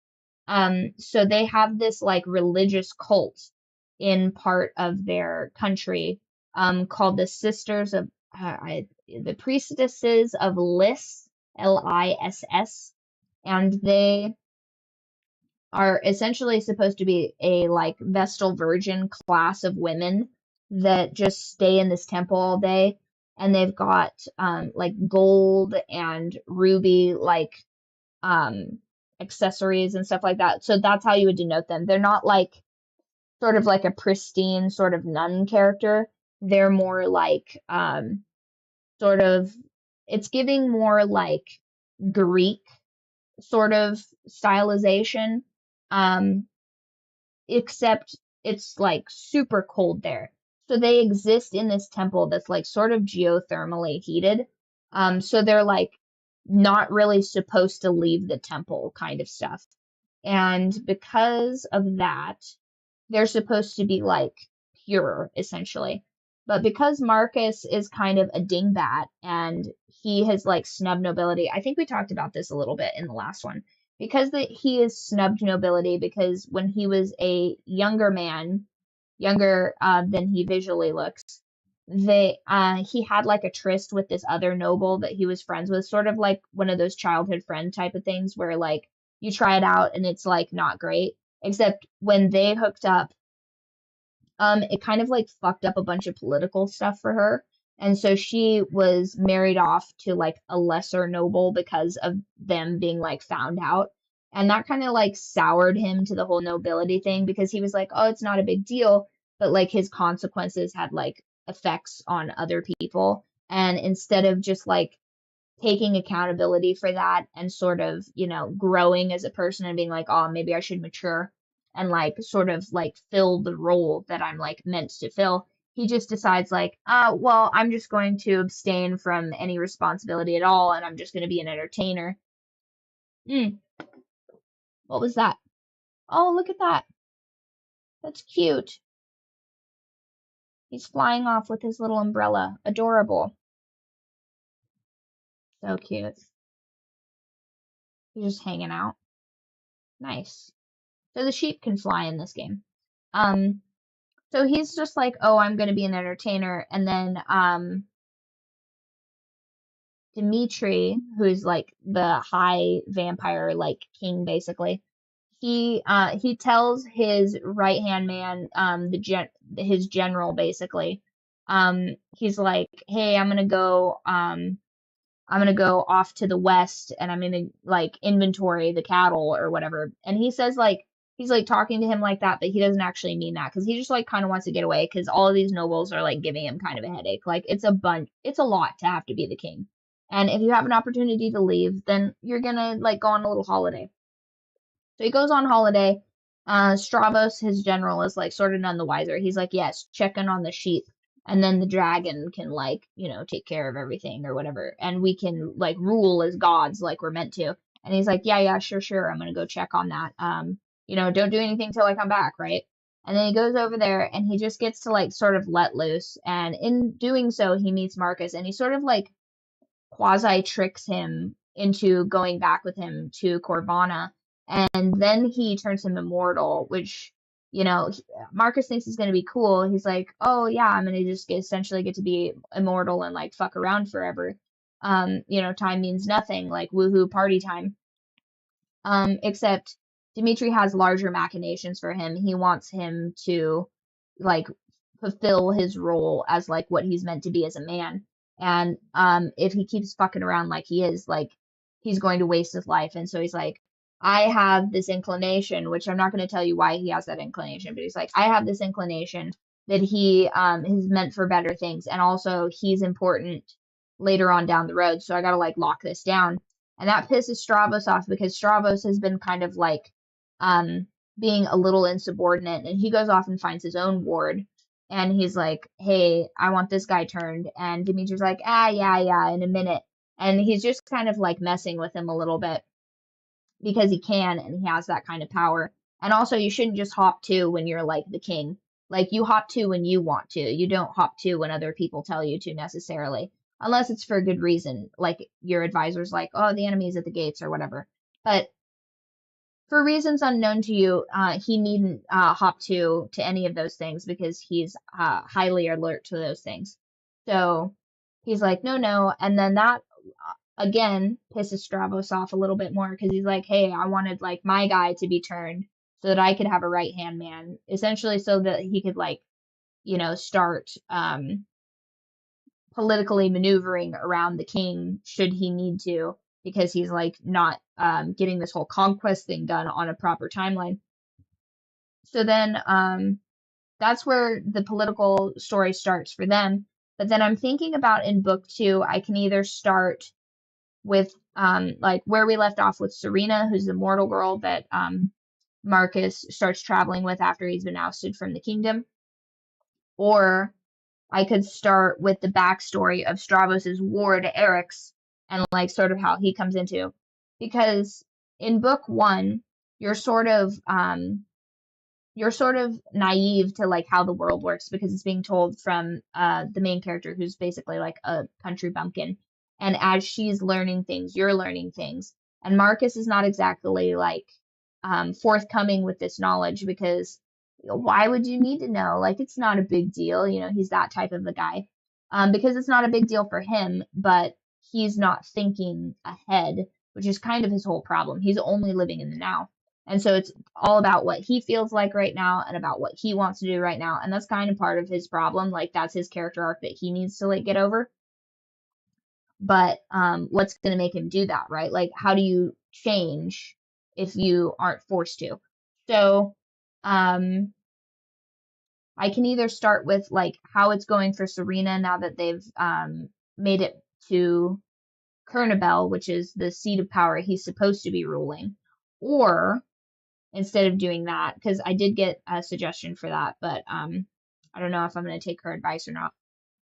So they have this like religious cult in part of their country, called the Sisters of the Priestesses of Liss, Liss, and they are essentially supposed to be a like Vestal Virgin class of women that just stay in this temple all day, and they've got like gold and ruby like um accessories and stuff like that. So that's how you would denote them. They're not like sort of like a pristine sort of nun character. They're more like sort of it's giving more like Greek sort of stylization. Um except it's like super cold there. So they exist in this temple that's like sort of geothermally heated. So they're like not really supposed to leave the temple kind of stuff. And because of that, they're supposed to be like pure essentially. But because Marcus is kind of a dingbat and he has like snubbed nobility, I think we talked about this a little bit in the last one. Because he is snubbed nobility because when he was a younger man, younger than he visually looks, he had like a tryst with this other noble that he was friends with, sort of like one of those childhood friend type of things where like you try it out and it's like not great. Except when they hooked up, it kind of like fucked up a bunch of political stuff for her. And so she was married off to like a lesser noble because of them being like found out. And that kind of like soured him to the whole nobility thing because he was like, oh, it's not a big deal. But like his consequences had like effects on other people. And instead of just like taking accountability for that and sort of, growing as a person and being like, oh, maybe I should mature and like sort of like fill the role that I'm like meant to fill. He just decides like, well, I'm just going to abstain from any responsibility at all and I'm just going to be an entertainer. What was that? Oh, look at that. That's cute. He's flying off with his little umbrella. Adorable. So cute. He's just hanging out. Nice. So the sheep can fly in this game. So he's just like, oh, I'm gonna be an entertainer, and then Dimitri, who's like the high vampire like king basically, he tells his right hand man, his general basically, he's like, hey, I'm gonna go off to the west and I'm gonna like inventory the cattle or whatever. And he says like he's like talking to him like that, but he doesn't actually mean that because he just like kind of wants to get away because all of these nobles are like giving him kind of a headache. Like it's a lot to have to be the king. And if you have an opportunity to leave, then you're gonna like go on a little holiday. So he goes on holiday. Stravos, his general, is like sort of none the wiser. He's like, yes, check in on the sheep, and then the dragon can like, take care of everything or whatever, and we can like rule as gods like we're meant to. And he's like, yeah, yeah, sure, I'm gonna go check on that. Don't do anything till I come back, right? And then he goes over there and he just gets to like sort of let loose. And in doing so, he meets Marcus and he sort of like quasi tricks him into going back with him to Corvana. And then he turns him immortal, which, Marcus thinks is going to be cool. He's like, oh, yeah, I'm going to just essentially get to be immortal and like fuck around forever. Time means nothing, like woohoo party time. Except Dimitri has larger machinations for him. He wants him to like fulfill his role as like what he's meant to be as a man. And if he keeps fucking around like he is, like he's going to waste his life. And so he's like, I have this inclination, which I'm not going to tell you why he has that inclination, but he's like, I have this inclination that he is meant for better things, and also he's important later on down the road. So I gotta like lock this down. And that pisses Stravos off because Stravos has been kind of like being a little insubordinate, and he goes off and finds his own ward, and he's like, hey, I want this guy turned, and Dimitri's like, yeah, in a minute. And he's just kind of like messing with him a little bit because he can and he has that kind of power. And also, you shouldn't just hop to when you're like the king. Like, you hop to when you want to. You don't hop to when other people tell you to necessarily, unless it's for a good reason. Like, your advisor's like, oh, the enemy's at the gates or whatever. But for reasons unknown to you, he needn't hop to any of those things because he's highly alert to those things. So he's like, no. And then that again pisses Stravos off a little bit more because he's like, hey, I wanted like my guy to be turned so that I could have a right hand man, essentially, so that he could like, start politically maneuvering around the king should he need to, because he's like not getting this whole conquest thing done on a proper timeline. So then that's where the political story starts for them. But then I'm thinking about in book 2, I can either start with like where we left off with Serena, who's the mortal girl that Marcus starts traveling with after he's been ousted from the kingdom, or I could start with the backstory of Stravos's ward, Eric's, and like sort of how he comes into, because in book 1, you're sort of naive to like how the world works because it's being told from the main character, who's basically like a country bumpkin. And as she's learning things, you're learning things. And Marcus is not exactly like forthcoming with this knowledge because why would you need to know? Like, it's not a big deal. He's that type of a guy. Because it's not a big deal for him, but he's not thinking ahead, which is kind of his whole problem. He's only living in the now. And so it's all about what he feels like right now and about what he wants to do right now. And that's kind of part of his problem. Like, that's his character arc that he needs to like get over. But what's going to make him do that, right? Like, how do you change if you aren't forced to? So I can either start with like how it's going for Serena now that they've made it to Kernabel, which is the seat of power he's supposed to be ruling, or instead of doing that, because I did get a suggestion for that, but I don't know if I'm going to take her advice or not.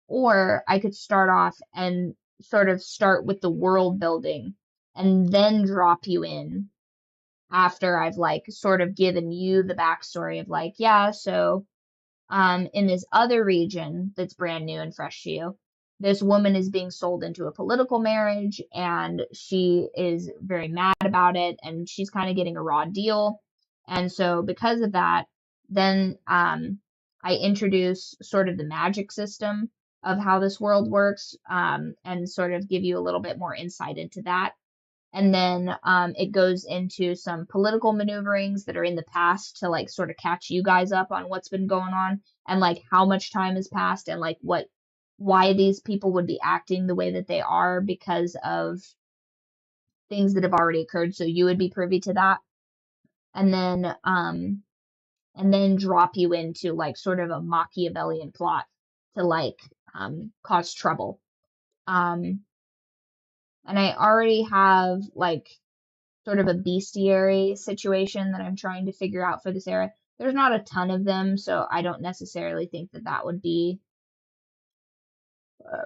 Or I could start off and sort of start with the world building and then drop you in after I've like sort of given you the backstory of like, yeah, so in this other region that's brand new and fresh to you, this woman is being sold into a political marriage and she is very mad about it and she's kind of getting a raw deal. And so because of that, then I introduce sort of the magic system of how this world works, and sort of give you a little bit more insight into that. And then it goes into some political maneuverings that are in the past to like sort of catch you guys up on what's been going on and like how much time has passed and like why these people would be acting the way that they are because of things that have already occurred. So you would be privy to that. And then drop you into like sort of a Machiavellian plot to like cause trouble. And I already have like sort of a bestiary situation that I'm trying to figure out for this era. There's not a ton of them, so I don't necessarily think that that would be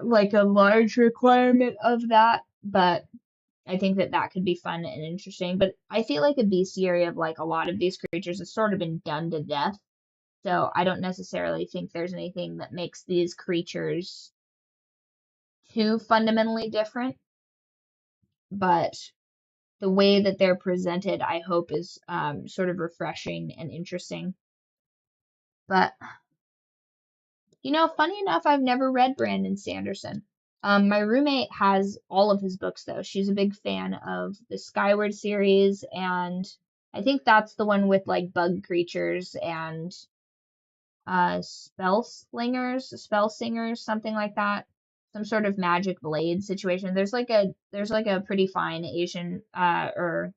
like a large requirement of that, but I think that that could be fun and interesting. But I feel like a bestiary of like a lot of these creatures has sort of been done to death, so I don't necessarily think there's anything that makes these creatures too fundamentally different, but the way that they're presented, I hope, is sort of refreshing and interesting. But, funny enough, I've never read Brandon Sanderson. My roommate has all of his books, though. She's a big fan of the Skyward series, and I think that's the one with, like, bug creatures and spell singers, something like that. Some sort of magic blade situation. There's like a pretty fine Asian or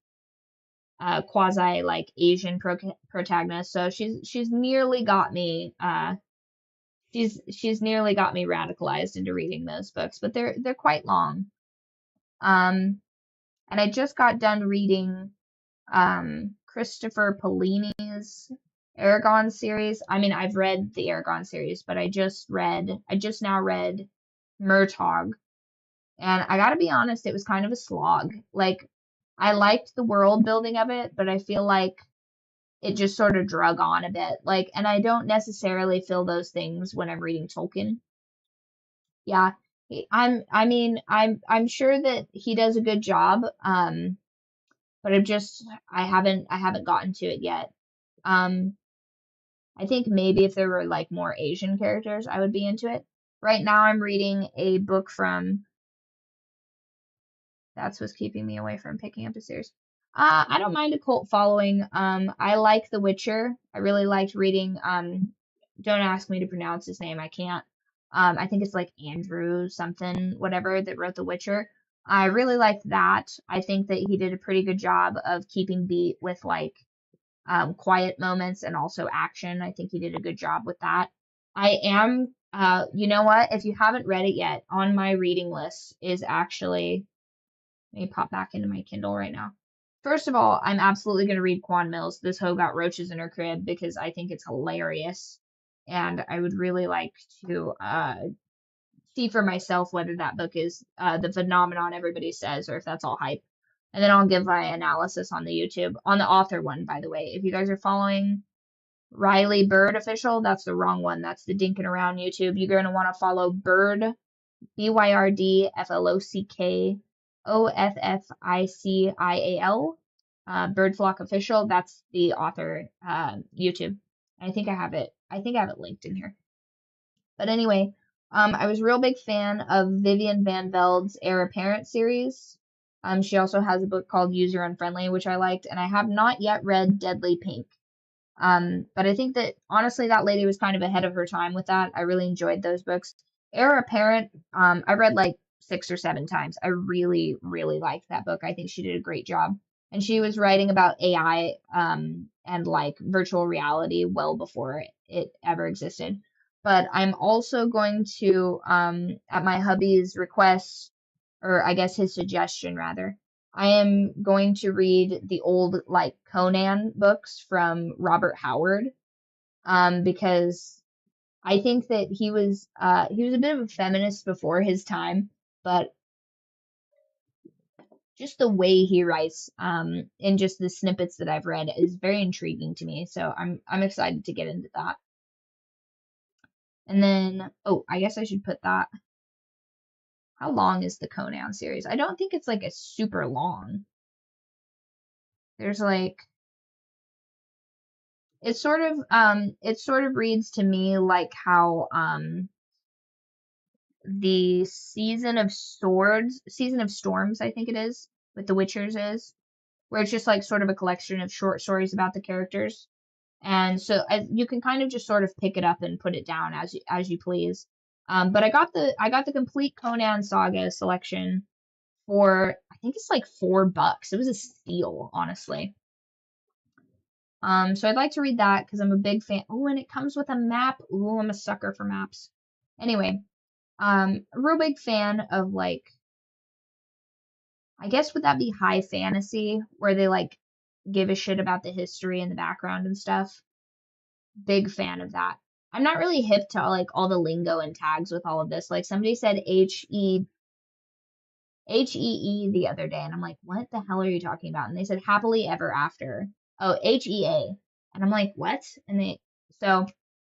quasi like Asian protagonist. So she's nearly got me she's nearly got me radicalized into reading those books, but they're quite long. Um And I just got done reading Christopher Paolini's Aragon series. I mean, I've read the Aragon series, but I just now read Murtaugh. And I gotta be honest, it was kind of a slog. Like, I liked the world building of it, but I feel like it just sort of drug on a bit. Like, and I don't necessarily feel those things when I'm reading Tolkien. Yeah, I'm sure that he does a good job. But I haven't gotten to it yet. Um, I think maybe if there were like more Asian characters, I would be into it. Right now, I'm reading a book from That's what's keeping me away from picking up a series. I don't mind a cult following. I like The Witcher. I really liked reading. Don't ask me to pronounce his name. I can't. I think it's like Andrew something, whatever, that wrote The Witcher. I really liked that. I think that he did a pretty good job of keeping beat with like quiet moments and also action. I think he did a good job with that. You know what? If you haven't read it yet, on my reading list is actually let me pop back into my Kindle right now. First of all, I'm absolutely going to read Quan Mills, This Hoe Got Roaches in Her Crib, because I think it's hilarious. And I would really like to see for myself whether that book is the phenomenon everybody says or if that's all hype. And then I'll give my analysis on the YouTube, on the author one, by the way. If you guys are following Riley Bird Official, that's the wrong one. That's the Dinkin' Around YouTube. You're going to want to follow Bird, BYRDFLOCKOFFICIAL, Bird Flock Official. That's the author YouTube. I think I have it linked in here. But anyway, I was a real big fan of Vivian Van Veld's Heir Apparent series. She also has a book called User Unfriendly, which I liked, and I have not yet read Deadly Pink. But I think that honestly, that lady was kind of ahead of her time with that. I really enjoyed those books. Heir Apparent, I read like 6 or 7 times. I really, really liked that book. I think she did a great job. And she was writing about AI and like virtual reality well before it ever existed. But I'm also going to, at my hubby's request, or I guess his suggestion rather, I am going to read the old like Conan books from Robert Howard, because I think that he was a bit of a feminist before his time, but just the way he writes, and just the snippets that I've read is very intriguing to me. So I'm excited to get into that. And then, oh, I guess I should put that. How long is the Conan series? I don't think it's like a super long. There's like it sort of reads to me like how the Season of Storms, I think it is, with the Witchers is, where it's just like sort of a collection of short stories about the characters. And so you can kind of just sort of pick it up and put it down as you please. But I got the complete Conan Saga selection for I think it's like $4. It was a steal, honestly. So I'd like to read that because I'm a big fan. Oh, and it comes with a map. Ooh, I'm a sucker for maps. Anyway, a real big fan of like, I guess would that be high fantasy where they like give a shit about the history and the background and stuff? Big fan of that. I'm not really hip to like all the lingo and tags with all of this. Like somebody said HEE the other day, and I'm like, what the hell are you talking about? And they said happily ever after. Oh, HEA. And I'm like, what? So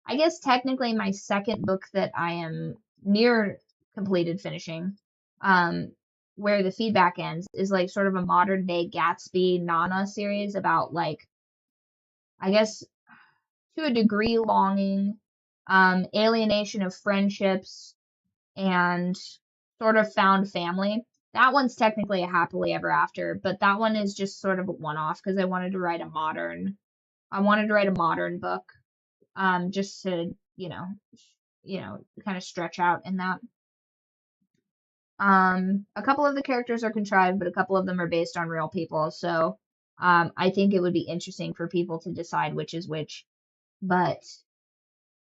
I guess technically my second book that I am near completed finishing, where the feedback ends, is like sort of a modern day Gatsby Nana series about like, I guess to a degree longing, alienation of friendships, and sort of found family. That one's technically a happily ever after, but that one is just sort of a one-off because I wanted to write a modern book, just to, kind of stretch out in that. A couple of the characters are contrived, but a couple of them are based on real people. So, I think it would be interesting for people to decide which is which, but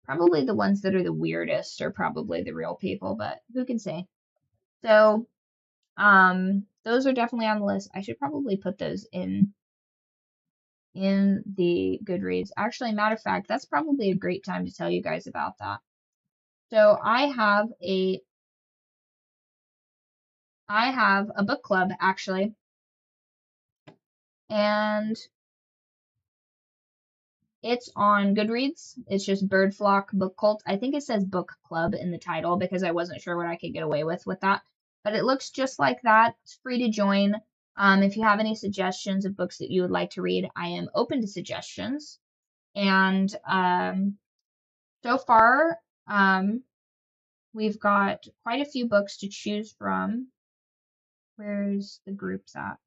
probably the ones that are the weirdest are probably the real people, but who can say? So, Those are definitely on the list. I should probably put those in the Goodreads. Actually, matter of fact, that's probably a great time to tell you guys about that. So I have a book club actually, and it's on Goodreads. It's just Bird Flock Book Cult. I think it says book club in the title because I wasn't sure what I could get away with that. But it looks just like that. It's free to join. If you have any suggestions of books that you would like to read, I am open to suggestions. And so far, we've got quite a few books to choose from. Where's the groups at?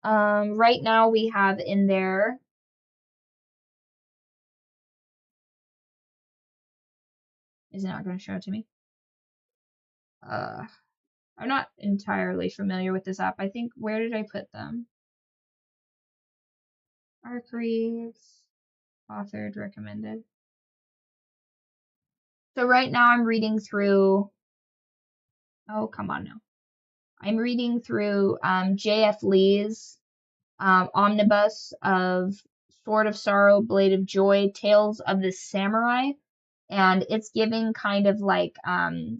Right now we have in there. Is it not going to show it to me? I'm not entirely familiar with this app. I think, where did I put them? Archfey, authored, recommended. So right now I'm reading through, oh, come on now. I'm reading through J.F. Lee's omnibus of Sword of Sorrow, Blade of Joy, Tales of the Samurai. And it's giving kind of like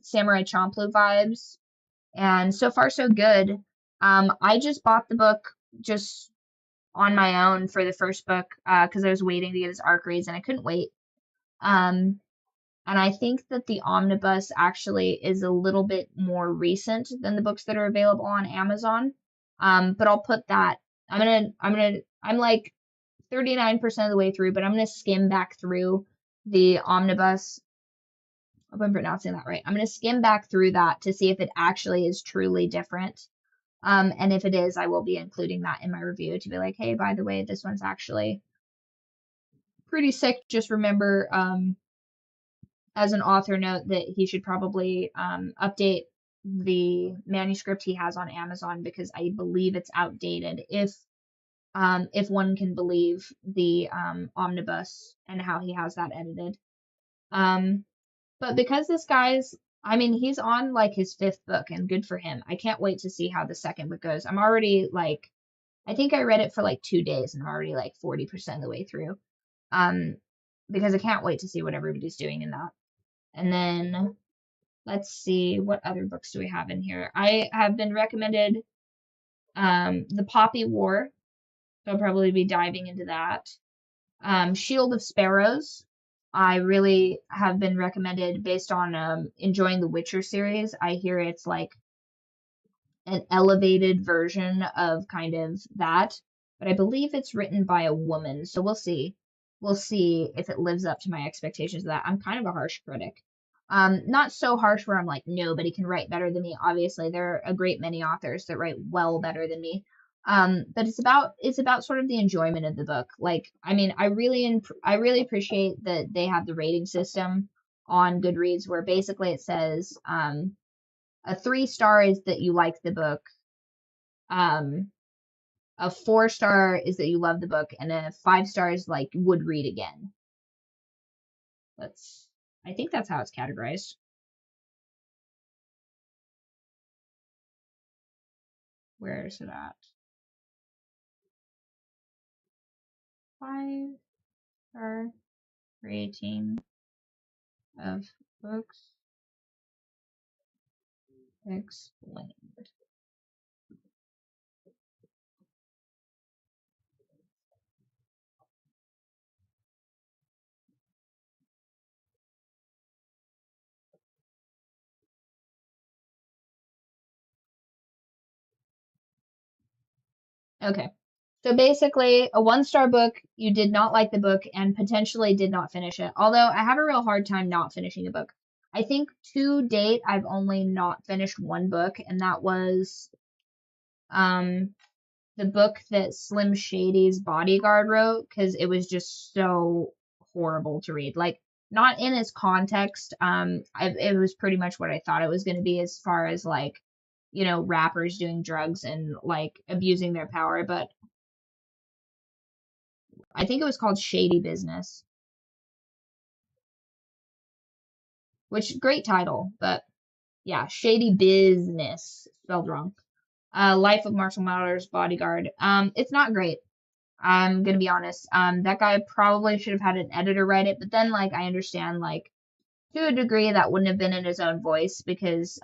Samurai Champloo vibes. And so far, so good. I just bought the book just on my own for the first book because I was waiting to get his arc reads and I couldn't wait. And I think that the omnibus actually is a little bit more recent than the books that are available on Amazon. But I'll put that. I'm like 39% of the way through, but I'm gonna skim back through the omnibus. I hope I'm pronouncing that right. I'm gonna skim back through that to see if it actually is truly different. And if it is, I will be including that in my review to be like, hey, by the way, this one's actually pretty sick. Just remember, as an author note, that he should probably update the manuscript he has on Amazon because I believe it's outdated. If one can believe the omnibus and how he has that edited. But because this guy's, I mean, he's on like his fifth book and good for him. I can't wait to see how the second book goes. I'm already like, I think I read it for like 2 days and I'm already like 40% of the way through. Because I can't wait to see what everybody's doing in that. And then let's see, what other books do we have in here? I have been recommended The Poppy War. So I'll probably be diving into that. Shield of Sparrows. I really have been recommended based on enjoying the Witcher series. I hear it's like an elevated version of kind of that, but I believe it's written by a woman, so we'll see. We'll see if it lives up to my expectations of that. I'm kind of a harsh critic. Not so harsh where I'm like, nobody can write better than me. Obviously, there are a great many authors that write well better than me. But it's about sort of the enjoyment of the book. Like, I mean, I really appreciate that they have the rating system on Goodreads where basically it says a 3-star is that you like the book. A 4-star is that you love the book, and a 5-star is like would read again. I think that's how it's categorized. Where is it at? 5-star rating of books explained. Okay. So basically, a 1-star book, you did not like the book and potentially did not finish it. Although I have a real hard time not finishing a book. I think to date, I've only not finished one book, and that was the book that Slim Shady's bodyguard wrote, because it was just so horrible to read. Like, not in its context. It was pretty much what I thought it was going to be as far as like, rappers doing drugs and like abusing their power, but I think it was called Shady Business. which great title, but yeah, Shady Business spelled wrong. Life of Marshall Mathers Bodyguard. It's not great. I'm gonna be honest. That guy probably should have had an editor write it, but then like I understand like to a degree that wouldn't have been in his own voice because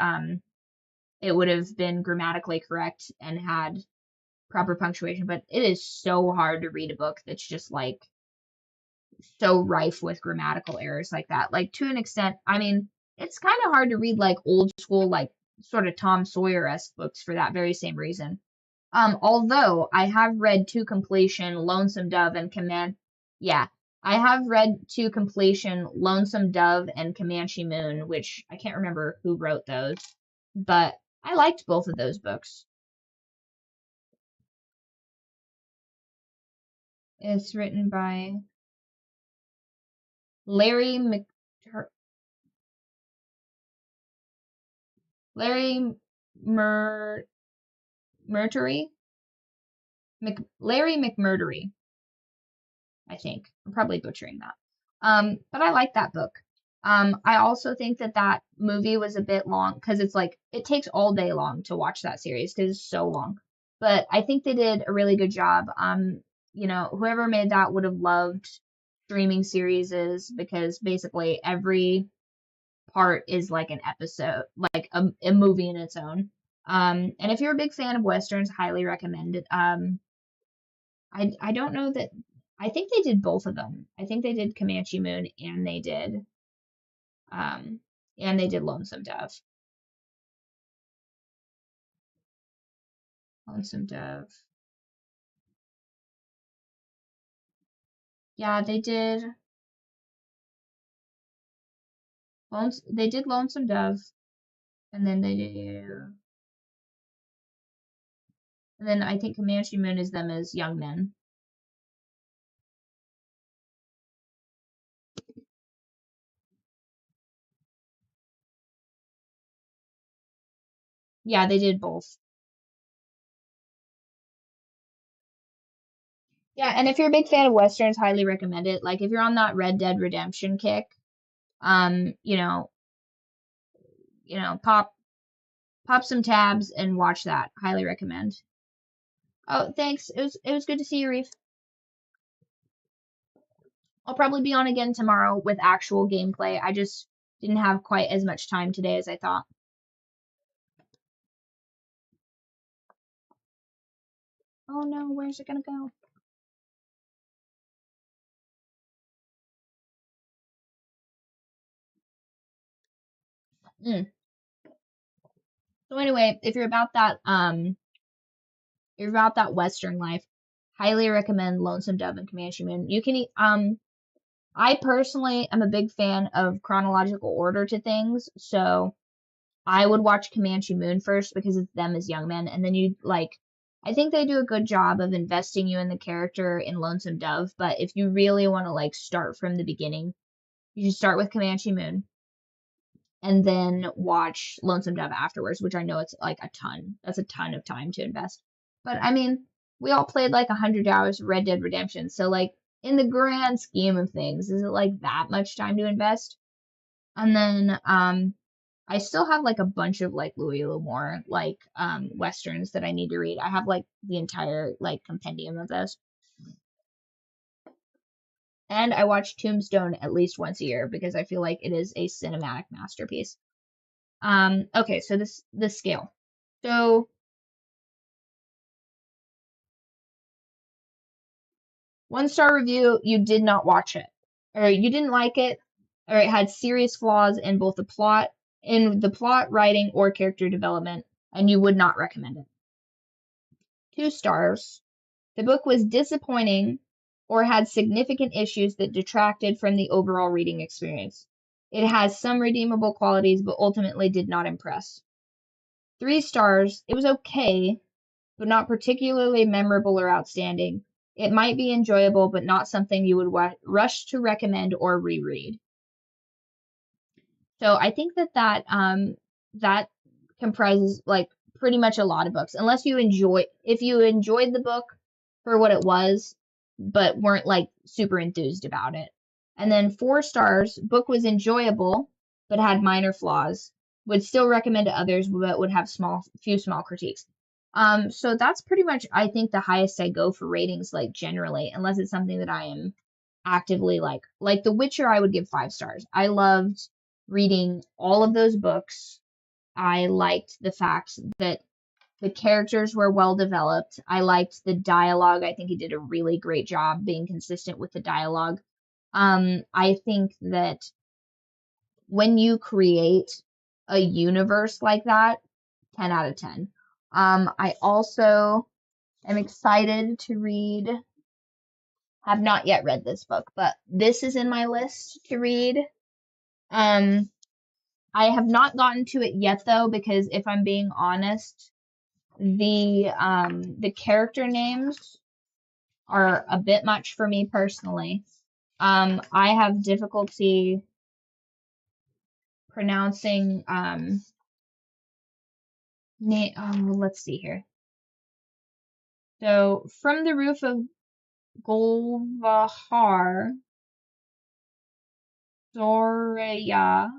it would have been grammatically correct and had proper punctuation, but it is so hard to read a book that's just like so rife with grammatical errors like that. Like to an extent, I mean, it's kind of hard to read like old school, like sort of Tom Sawyer-esque books for that very same reason. Although I have read to completion Lonesome Dove and yeah, I have read to completion Lonesome Dove and Comanche Moon, which I can't remember who wrote those, but I liked both of those books. It's written by Larry Mc Larry Mur Murtery Larry McMurdery, I think. I'm probably butchering that. But I like that book. I also think that that movie was a bit long because it's like it takes all day long to watch that series because it's so long. But I think they did a really good job. Whoever made that would have loved streaming series because basically every part is like an episode, like a movie in its own. And if you're a big fan of westerns, highly recommend it. I don't know that I think they did both of them. I think they did Comanche Moon um and they did Lonesome Dove. Lonesome Dove. Yeah, they did Lonesome Dove and then I think Comanche Moon is them as young men. Yeah, they did both. Yeah, and if you're a big fan of westerns, highly recommend it. Like if you're on that Red Dead Redemption kick, um, you know, pop some tabs and watch that. Highly recommend. Oh, thanks. It was good to see you, Reef. I'll probably be on again tomorrow with actual gameplay. I just didn't have quite as much time today as I thought. Oh no, where's it gonna go? Mm. So anyway, if you're about that Western life, highly recommend Lonesome Dove and Comanche Moon. You can eat, I personally am a big fan of chronological order to things, so I would watch Comanche Moon first because it's them as young men, and then you like. I think they do a good job of investing you in the character in Lonesome Dove, but if you really want to like start from the beginning, you should start with Comanche Moon and then watch Lonesome Dove afterwards, which I know it's like a ton. That's a ton of time to invest. But I mean, we all played like 100 hours of Red Dead Redemption, so like in the grand scheme of things, is it like that much time to invest? And then I still have like a bunch of like Louis L'Amour like westerns that I need to read. I have like the entire like compendium of those. And I watch Tombstone at least once a year because I feel like it is a cinematic masterpiece. Okay, so this scale. So 1 star review, you did not watch it, or you didn't like it, or it had serious flaws in both the plot, writing, or character development, and you would not recommend it. 2 stars. The book was disappointing or had significant issues that detracted from the overall reading experience. It has some redeemable qualities, but ultimately did not impress. 3 stars. It was okay, but not particularly memorable or outstanding. It might be enjoyable, but not something you would rush to recommend or reread. So I think that comprises like pretty much a lot of books, unless if you enjoyed the book for what it was, but weren't like super enthused about it. And then 4 stars, book was enjoyable, but had minor flaws. Would still recommend to others, but would have few small critiques. So that's pretty much, I think, the highest I go for ratings, like generally, unless it's something that I am actively like The Witcher, I would give 5 stars. I loved reading all of those books. I liked the fact that the characters were well developed. I liked the dialogue. I think he did a really great job being consistent with the dialogue. I think that when you create a universe like that, 10 out of 10. I also am excited to read, have not yet read this book, but this is in my list to read. I have not gotten to it yet though, because if I'm being honest, the character names are a bit much for me personally. I have difficulty pronouncing let's see here. So from the roof of Golvahar, Zoraya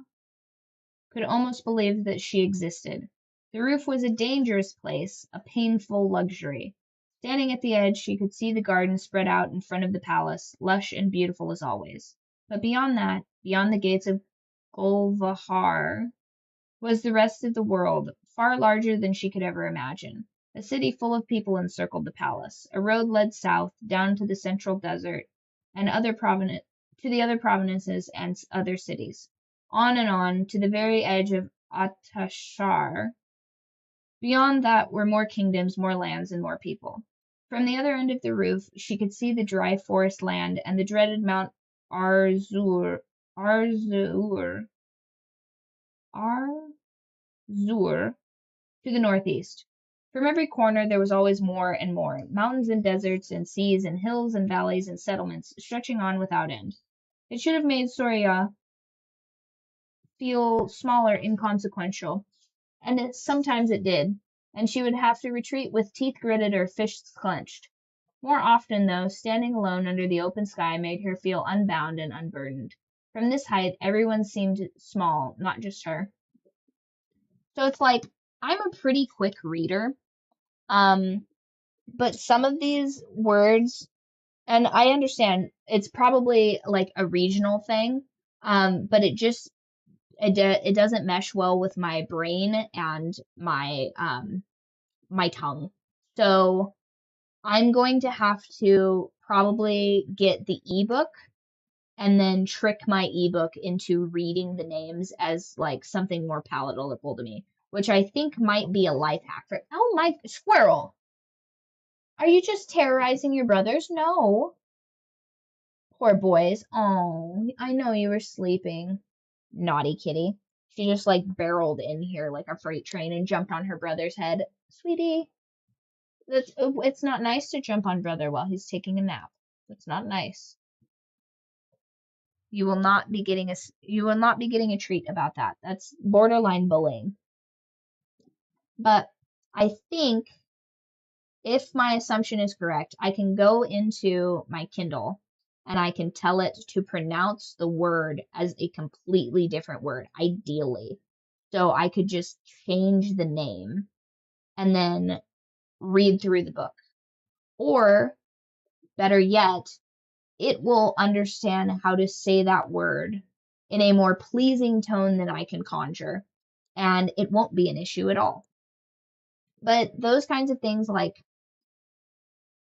could almost believe that she existed. The roof was a dangerous place, a painful luxury. Standing at the edge, she could see the garden spread out in front of the palace, lush and beautiful as always. But beyond that, beyond the gates of Golvahar, was the rest of the world, far larger than she could ever imagine. A city full of people encircled the palace. A road led south, down to the central desert, and to the other provinces and other cities. On and on, to the very edge of Atashar. Beyond that were more kingdoms, more lands, and more people. From the other end of the roof, she could see the dry forest land and the dreaded Mount Arzur to the northeast. From every corner there was always more and more, mountains and deserts and seas and hills and valleys and settlements stretching on without end. It should have made Soria feel smaller, inconsequential, and sometimes it did, and she would have to retreat with teeth gritted or fists clenched. More often, though, standing alone under the open sky made her feel unbound and unburdened. From this height, everyone seemed small, not just her. So it's like, I'm a pretty quick reader, but some of these words, and I understand it's probably like a regional thing, but it doesn't mesh well with my brain and my tongue. So I'm going to have to probably get the ebook and then trick my ebook into reading the names as like something more palatable to me, which I think might be a life hack for. Oh my squirrel! Are you just terrorizing your brothers? No. Poor boys. Oh, I know you were sleeping. Naughty kitty. She just like barreled in here like a freight train and jumped on her brother's head. Sweetie, it's not nice to jump on brother while he's taking a nap. It's not nice. You will not be getting a treat about that. That's borderline bullying. But I think if my assumption is correct, I can go into my Kindle and I can tell it to pronounce the word as a completely different word, ideally. So I could just change the name and then read through the book. Or, better yet, it will understand how to say that word in a more pleasing tone than I can conjure, and it won't be an issue at all. But those kinds of things, like,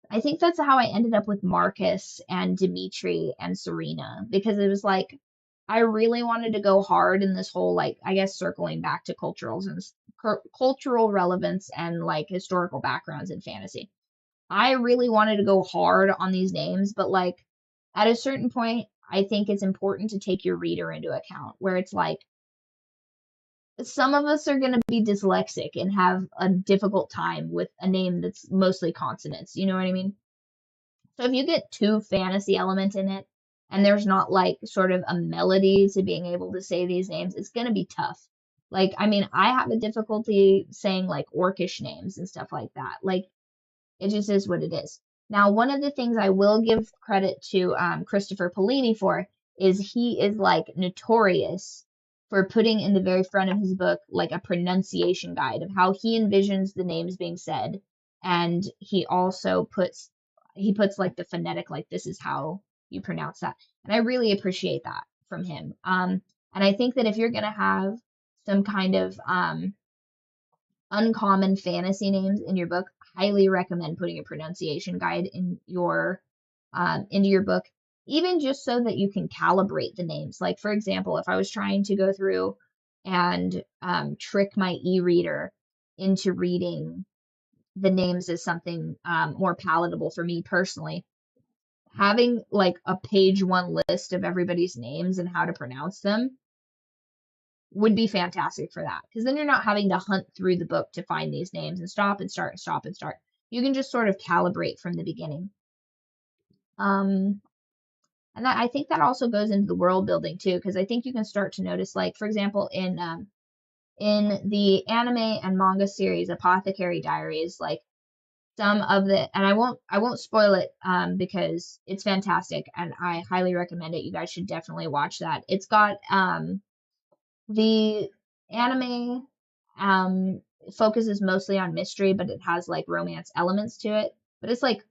I think that's how I ended up with Marcus and Dimitri and Serena, because it was like, I really wanted to go hard in this whole, like, I guess circling back to cultural relevance and like historical backgrounds in fantasy. I really wanted to go hard on these names, but like at a certain point, I think it's important to take your reader into account, where it's like some of us are going to be dyslexic and have a difficult time with a name that's mostly consonants. You know what I mean? So if you get too fantasy element in it and there's not like sort of a melody to being able to say these names, it's going to be tough. Like, I mean, I have a difficulty saying like orcish names and stuff like that. Like, it just is what it is. Now, one of the things I will give credit to Christopher Polini for is he is like notorious for putting in the very front of his book like a pronunciation guide of how he envisions the names being said. And he also puts like the phonetic, like this is how you pronounce that. And I really appreciate that from him. And I think that if you're gonna have some kind of uncommon fantasy names in your book, highly recommend putting a pronunciation guide in your into your book, even just so that you can calibrate the names. Like for example, if I was trying to go through and trick my e-reader into reading the names as something more palatable for me personally, having like a page one list of everybody's names and how to pronounce them would be fantastic for that, because then you're not having to hunt through the book to find these names and stop and start and stop and start. You can just sort of calibrate from the beginning. And that, I think that also goes into the world building too, because I think you can start to notice, like for example, in the anime and manga series Apothecary Diaries, like some of the, and I won't spoil it because it's fantastic and I highly recommend it. You guys should definitely watch that. It's got the anime focuses mostly on mystery, but it has like romance elements to it. But it's like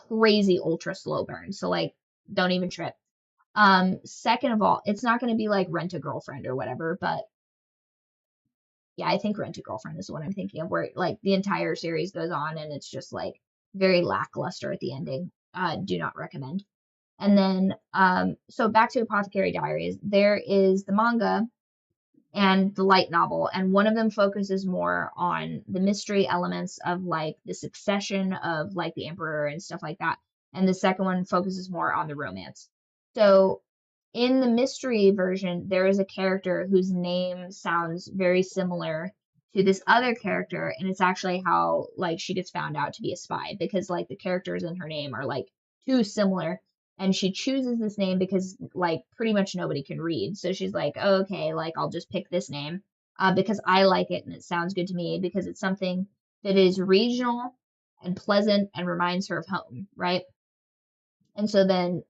crazy ultra slow burn. So like don't even trip. Second of all, it's not gonna be like Rent a Girlfriend or whatever, but yeah, I think Rent a Girlfriend is the one I'm thinking of, where like the entire series goes on and it's just like very lackluster at the ending. Do not recommend. And then so back to Apothecary Diaries, there is the manga and the light novel, and one of them focuses more on the mystery elements of like the succession of like the emperor and stuff like that, and the second one focuses more on the romance. So in the mystery version, there is a character whose name sounds very similar to this other character, and it's actually how like she gets found out to be a spy, because like the characters in her name are like too similar, and she chooses this name because like pretty much nobody can read. So she's like, oh, okay, like I'll just pick this name because I like it and it sounds good to me, because it's something that is regional and pleasant and reminds her of home, right? And so then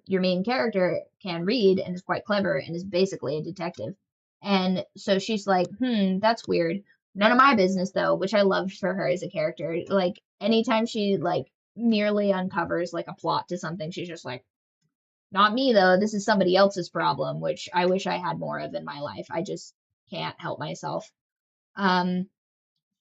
your main character can read and is quite clever and is basically a detective. And so she's like, that's weird. None of my business though, which I loved for her as a character. Like anytime she like merely uncovers like a plot to something, she's just like, not me though. This is somebody else's problem, which I wish I had more of in my life. I just can't help myself. Um,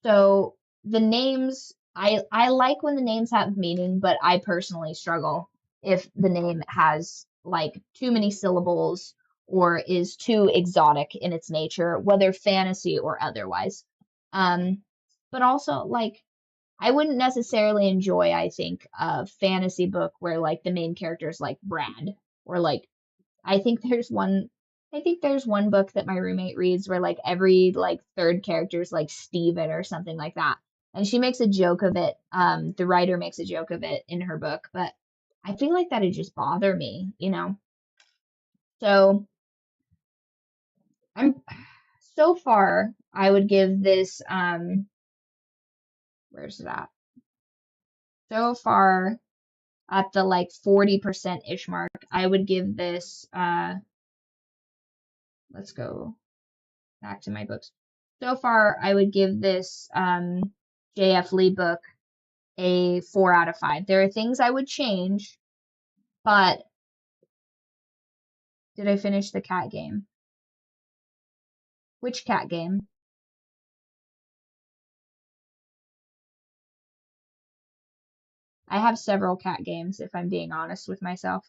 so the names, I like when the names have meaning, but I personally struggle if the name has like too many syllables or is too exotic in its nature, whether fantasy or otherwise. Um, but also like I wouldn't necessarily enjoy, I think, a fantasy book where like the main character is like Brad, or like I think there's one I think there's one book that my roommate reads where like every like third character is like Steven or something like that. And she makes a joke of it. The writer makes a joke of it in her book, but I feel like that'd just bother me, you know? So I'm so far I would give this where's that? So far at the like 40% ish mark, I would give this let's go back to my books. So far, I would give this J.F. Lee book a 4 out of 5. There are things I would change, but did I finish the cat game? Which cat game? I have several cat games, if I'm being honest with myself.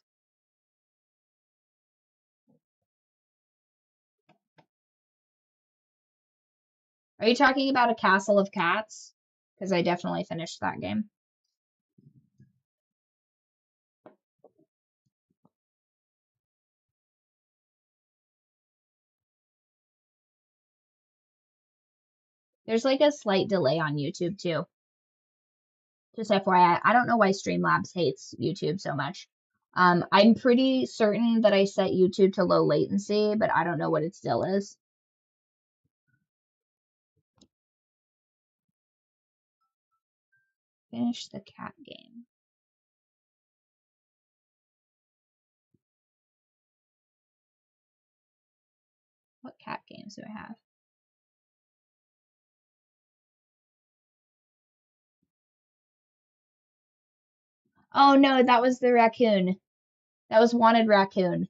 Are you talking about A Castle of Cats? Because I definitely finished that game. There's like a slight delay on YouTube too. Just FYI, I don't know why Streamlabs hates YouTube so much. I'm pretty certain that I set YouTube to low latency, but I don't know what it still is. Finish the cat game. What cat games do I have? Oh no, that was the raccoon. That was Wanted Raccoon.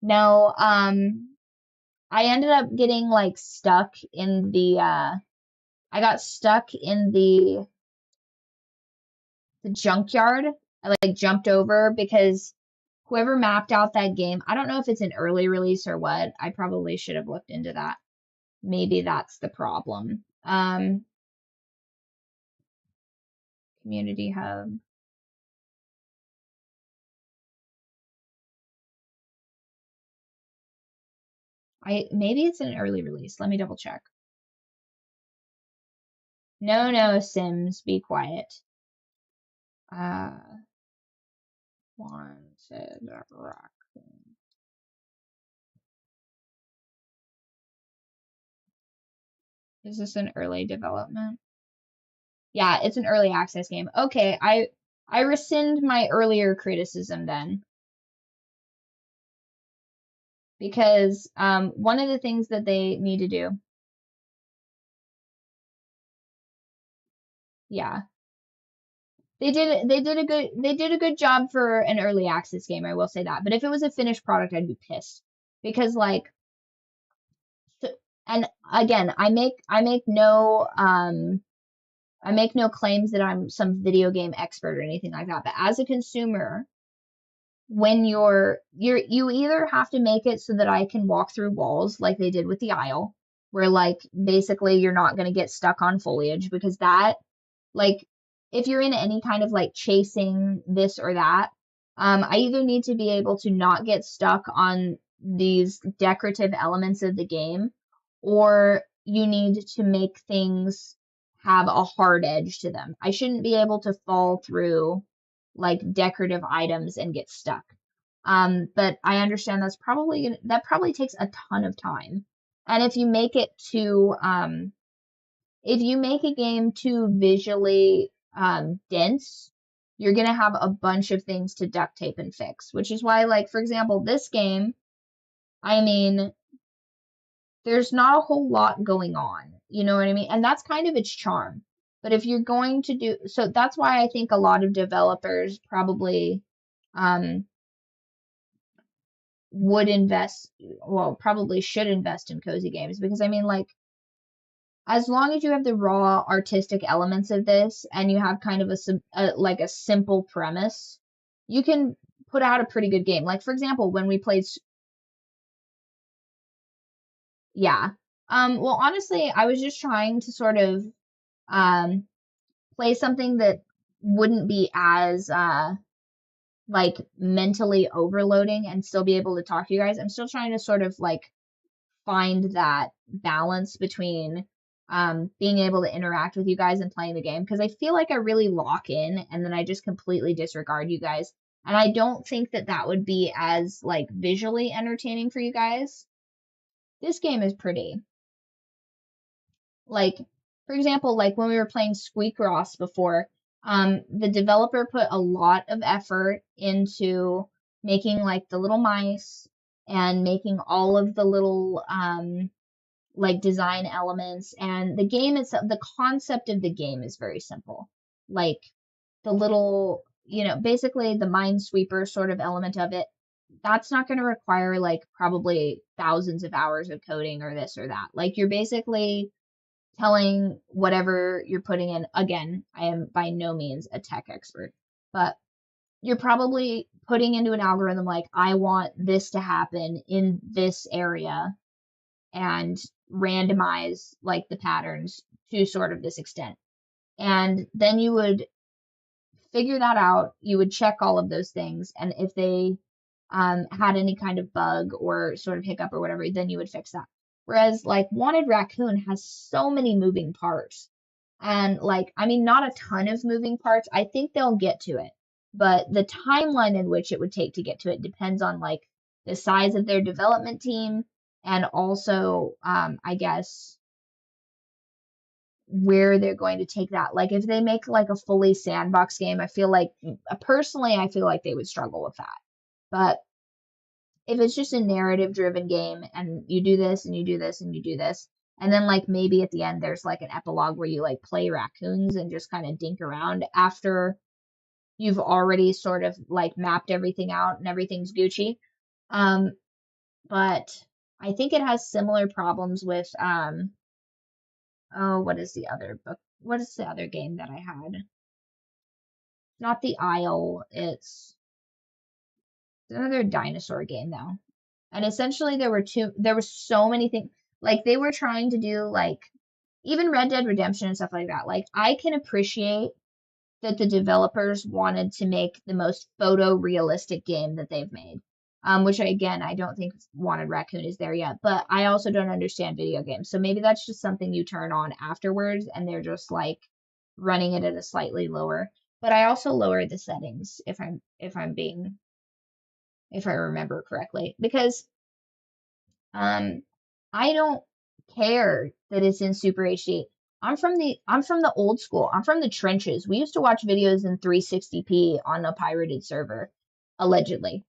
No, I ended up getting like stuck in the I got stuck in the junkyard. I like jumped over because whoever mapped out that game, I don't know if it's an early release or what. I probably should have looked into that. Maybe that's the problem. Community hub. Maybe it's an early release. Let me double check. No, no, Sims, be quiet. Wanted Raccoon. Is this an early development? Yeah, it's an early access game. Okay, I rescind my earlier criticism then. Because one of the things that they need to do, yeah, they did a good job for an early access game, I will say that. But if it was a finished product, I'd be pissed because like so, and again, I make no claims that I'm some video game expert or anything like that. But as a consumer, when you either have to make it so that I can walk through walls like they did with the aisle, where like basically you're not going to get stuck on foliage because that like if you're in any kind of like chasing this or that, I either need to be able to not get stuck on these decorative elements of the game, or you need to make things have a hard edge to them. I shouldn't be able to fall through like decorative items and get stuck. But I understand that probably takes a ton of time. And if you make a game too visually dense, you're gonna have a bunch of things to duct tape and fix, which is why, like, for example, this game, I mean, there's not a whole lot going on. You know what I mean? And that's kind of its charm. But if you're going to do so, that's why I think a lot of developers probably um, would invest, well, probably should invest in cozy games because I mean, like, as long as you have the raw artistic elements of this and you have kind of like a simple premise, you can put out a pretty good game. Like for example, when we played, yeah. Well, honestly, I was just trying to sort of um play something that wouldn't be as like mentally overloading and still be able to talk to you guys. I'm still trying to sort of like find that balance between being able to interact with you guys and playing the game because I feel like I really lock in and then I just completely disregard you guys. And I don't think that that would be as like visually entertaining for you guys. This game is pretty. Like, for example, like when we were playing Squeak Ross before, the developer put a lot of effort into making like the little mice and making all of the little like design elements, and the game itself, the concept of the game is very simple. Like the little, basically the minesweeper sort of element of it, that's not going to require like probably thousands of hours of coding or this or that. Like you're basically telling whatever you're putting in. Again, I am by no means a tech expert, but you're probably putting into an algorithm like, I want this to happen in this area and randomize like the patterns to sort of this extent. And then you would figure that out. You would check all of those things. And if they had any kind of bug or sort of hiccup or whatever, then you would fix that. Whereas like Wanted Raccoon has so many moving parts. And like, I mean, not a ton of moving parts. I think they'll get to it. But the timeline in which it would take to get to it depends on like the size of their development team and also, I guess, where they're going to take that. Like if they make like a fully sandbox game, I feel like personally, I feel like they would struggle with that. But if it's just a narrative driven game and you do this and you do this and you do this, and then like maybe at the end there's like an epilogue where you like play raccoons and just kind of dink around after you've already sort of like mapped everything out and everything's Gucci. Um, but I think it has similar problems with oh, what is the other book? What is the other game that I had? Not the Isle, it's another dinosaur game though. And essentially there were so many things like they were trying to do like even Red Dead Redemption and stuff like that. Like I can appreciate that the developers wanted to make the most photorealistic game that they've made. Which again, I don't think Wanted Raccoon is there yet, but I also don't understand video games. So maybe that's just something you turn on afterwards and they're just like running it at a slightly lower. But I also lowered the settings if I remember correctly because um I don't care that it's in Super HD. I'm from the old school. I'm from the trenches. We used to watch videos in 360p on a pirated server, allegedly.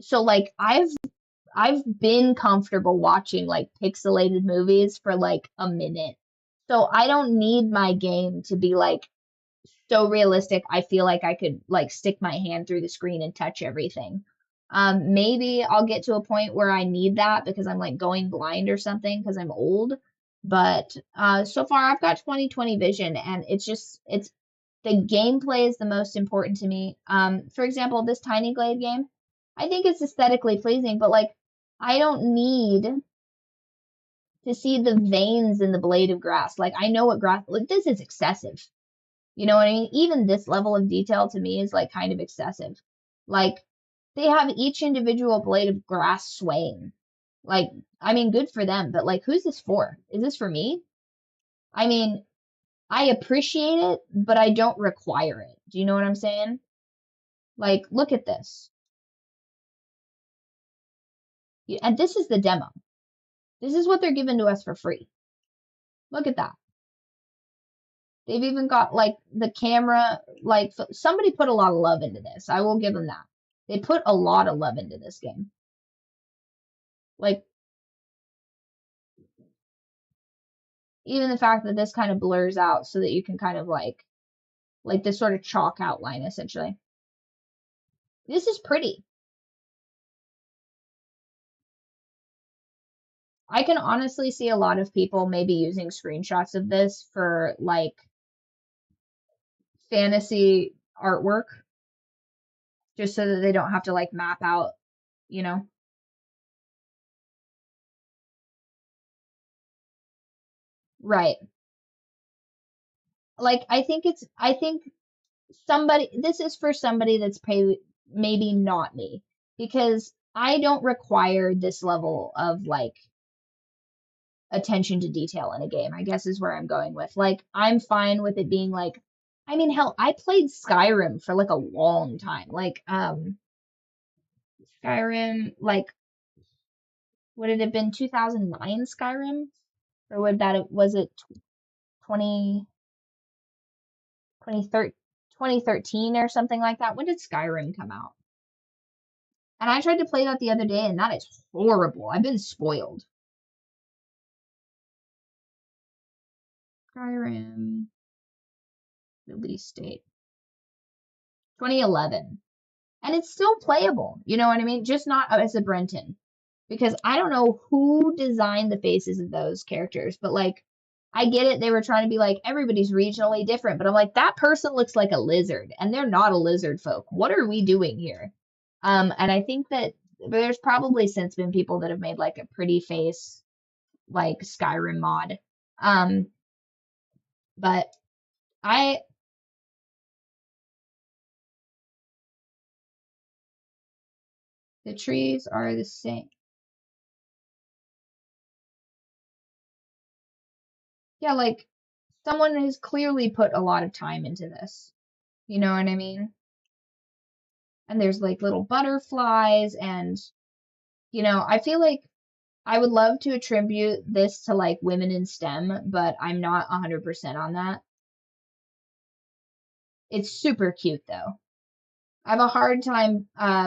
So like I've been comfortable watching like pixelated movies for like a minute. So I don't need my game to be like so realistic. I feel like I could like stick my hand through the screen and touch everything. Maybe I'll get to a point where I need that because I'm like going blind or something because I'm old. But so far I've got 20/20 vision and it's the gameplay is the most important to me. For example, this Tiny Glade game, I think it's aesthetically pleasing, but like I don't need to see the veins in the blade of grass. Like I know what grass like this is excessive. You know what I mean? Even this level of detail to me is like kind of excessive. Like they have each individual blade of grass swaying. Like, I mean, good for them, but like, who's this for? Is this for me? I mean, I appreciate it, but I don't require it. Do you know what I'm saying? Like, look at this. And this is the demo. This is what they're giving to us for free. Look at that. They've even got like the camera, like somebody put a lot of love into this. I will give them that. They put a lot of love into this game. Like, even the fact that this kind of blurs out so that you can kind of like this sort of chalk outline essentially. This is pretty. I can honestly see a lot of people maybe using screenshots of this for like fantasy artwork just so that they don't have to like map out, you know. Right. Like I think somebody this is for somebody that's maybe not me because I don't require this level of like attention to detail in a game, I guess is where I'm going with. Like, I'm fine with it being like, I mean, hell, I played Skyrim for like a long time. Like, Skyrim, like, would it have been 2009 Skyrim? Or was it 20, 2013 or something like that? When did Skyrim come out? And I tried to play that the other day, and that is horrible. I've been spoiled. Skyrim release date 2011. And it's still playable. You know what I mean? Just not as a Brenton. Because I don't know who designed the faces of those characters, but like, I get it. They were trying to be like, everybody's regionally different, but I'm like, that person looks like a lizard, and they're not a lizard folk. What are we doing here? And I think that there's probably since been people that have made like a pretty face, like Skyrim mod. Um, but I, the trees are the same. Yeah, like someone has clearly put a lot of time into this. You know what I mean? And there's like little butterflies and I feel like I would love to attribute this to like women in STEM, but I'm not 100% on that. It's super cute though. I have a hard time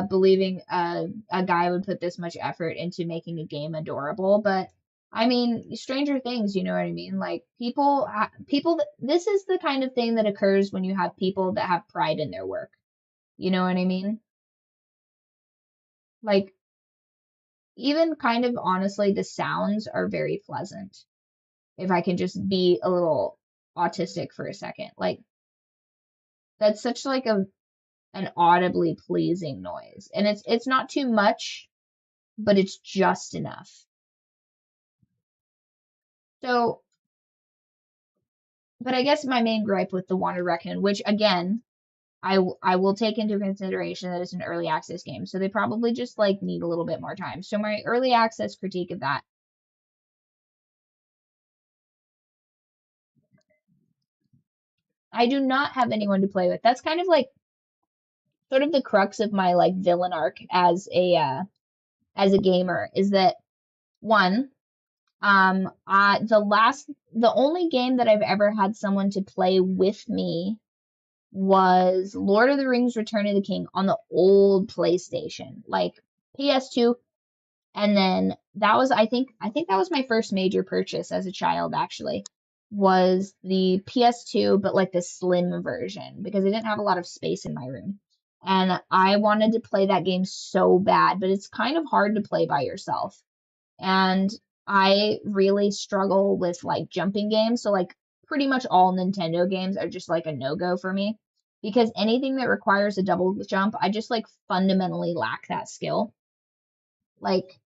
believing a guy would put this much effort into making a game adorable, but I mean, Stranger Things, you know what I mean? Like this is the kind of thing that occurs when you have people that have pride in their work. You know what I mean? Like even kind of honestly, the sounds are very pleasant. If I can just be a little autistic for a second. Like that's such like an audibly pleasing noise. And it's not too much, but it's just enough. So, but I guess my main gripe with the Wanted Raccoon, which again, I will take into consideration that it's an early access game, so they probably just like need a little bit more time. So my early access critique of that, I do not have anyone to play with. That's kind of like sort of the crux of my like villain arc as a gamer is that one, the only game that I've ever had someone to play with me was Lord of the Rings Return of the King on the old PlayStation, like PS2. And then that was, I think that was my first major purchase as a child, actually, was the PS2, but like the slim version, because I didn't have a lot of space in my room. And I wanted to play that game so bad, but it's kind of hard to play by yourself. And I really struggle with like jumping games. So like pretty much all Nintendo games are just like a no-go for me because anything that requires a double jump, I just like fundamentally lack that skill. Like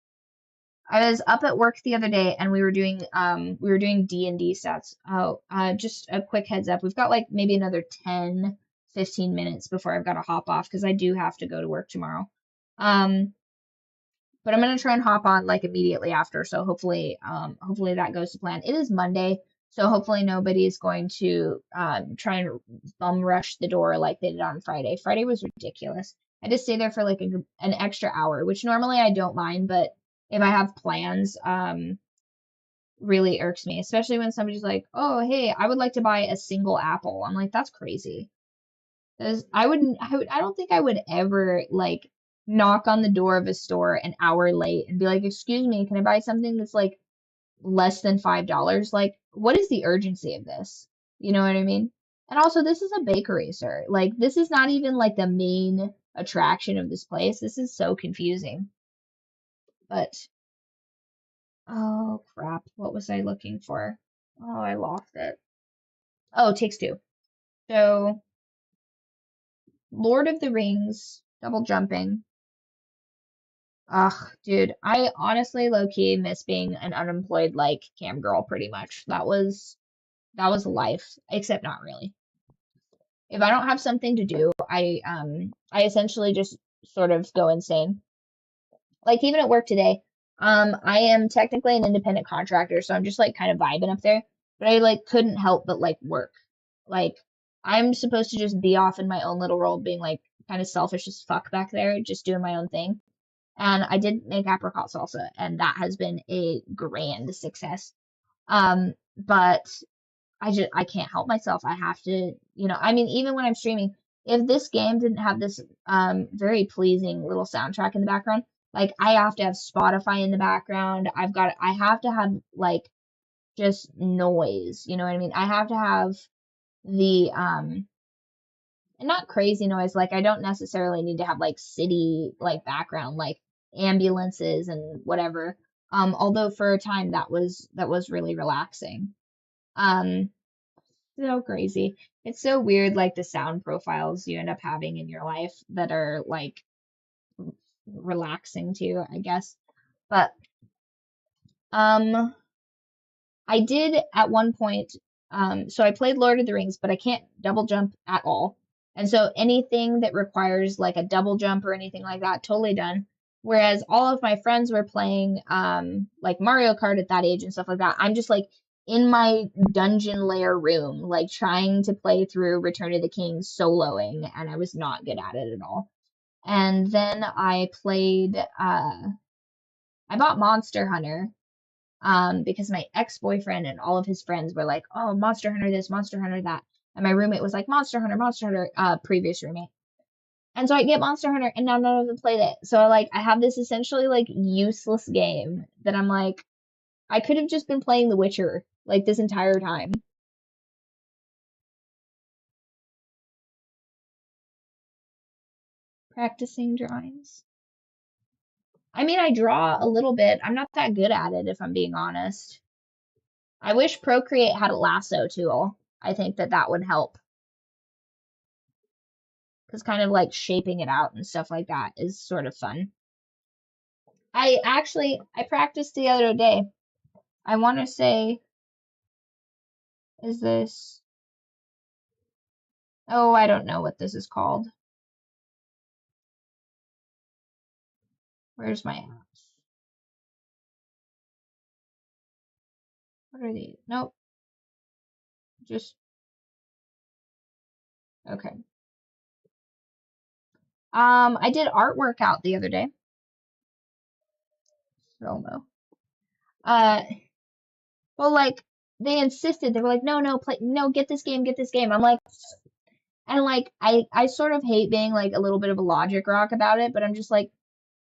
I was up at work the other day and we were doing D&D stats. Oh, just a quick heads up. We've got like maybe another 10, 15 minutes before I've got to hop off because I do have to go to work tomorrow. Um, but I'm gonna try and hop on like immediately after. So hopefully that goes to plan. It is Monday, so hopefully nobody's going to try and bum rush the door like they did on Friday. Friday was ridiculous. I just stay there for like an extra hour, which normally I don't mind, but if I have plans, really irks me, especially when somebody's like, "Oh, hey, I would like to buy a single apple." I'm like, "That's crazy." 'Cause I don't think I would ever like knock on the door of a store an hour late and be like, "Excuse me, can I buy something that's like less than $5?" Like, what is the urgency of this? You know what I mean? And also, this is a bakery, sir. Like, this is not even like the main attraction of this place. This is so confusing. But, oh crap, what was I looking for? Oh, I lost it. Oh, it takes two. So, Lord of the Rings, double jumping. Ugh, dude, I honestly low key miss being an unemployed like cam girl pretty much. That was life, except not really. If I don't have something to do, I essentially just sort of go insane. Like even at work today, I am technically an independent contractor, so I'm just like kind of vibing up there, but I like couldn't help but like work. Like I'm supposed to just be off in my own little world, being like kind of selfish as fuck back there, just doing my own thing. And I did make apricot salsa, and that has been a grand success. But I can't help myself. I have to, I mean, even when I'm streaming, if this game didn't have this very pleasing little soundtrack in the background, like I have to have Spotify in the background. I have to have like just noise, you know what I mean? I have to have the and not crazy noise, like I don't necessarily need to have like city like background, like ambulances and whatever. Although for a time that was really relaxing. Um, so crazy. It's so weird, like the sound profiles you end up having in your life that are like relaxing too, I guess. But um, I did at one point, so I played Lord of the Rings, but I can't double jump at all. And so anything that requires like a double jump or anything like that, totally done. Whereas all of my friends were playing like Mario Kart at that age and stuff like that. I'm just like in my dungeon lair room, like trying to play through Return of the King soloing, and I was not good at it at all. And then I bought Monster Hunter because my ex-boyfriend and all of his friends were like, "Oh, Monster Hunter this, Monster Hunter that," and my roommate was like, "Monster Hunter, Monster Hunter," previous roommate, And so I get Monster Hunter and now none of them played it. So I have this essentially like useless game that I'm like, I could have just been playing The Witcher like this entire time. Practicing drawings. I mean, I draw a little bit. I'm not that good at it, if I'm being honest. I wish Procreate had a lasso tool. I think that that would help. Because kind of like shaping it out and stuff like that is sort of fun. I practiced the other day. I want to say, is this, oh, I don't know what this is called. Where's my apps? What are these? Nope. Just, okay. I did artwork out the other day. Promo. Uh, well, like, they insisted, they were like, no, no, play, no, get this game, get this game. I'm like, and like, I sort of hate being like a little bit of a logic rock about it, but I'm just like,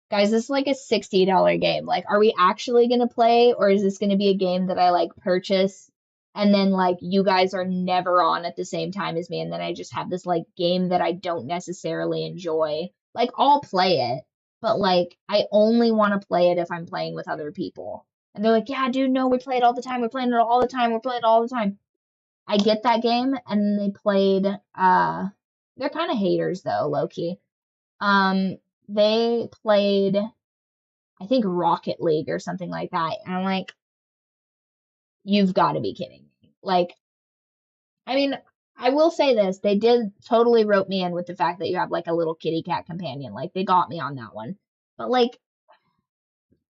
guys, this is like a $60 game. Like, are we actually gonna play, or is this gonna be a game that I like purchase and then like you guys are never on at the same time as me, and then I just have this like game that I don't necessarily enjoy? Like, I'll play it, but like I only want to play it if I'm playing with other people. And they're like, yeah, dude, no, we play it all the time. We're playing it all the time. We're playing it all the time. I get that game, and then they played. They're kind of haters though, low key. They played, I think, Rocket League or something like that. And I'm like, you've got to be kidding me. Like, I mean, I will say this, they did totally rope me in with the fact that you have like a little kitty cat companion. Like, they got me on that one. But like,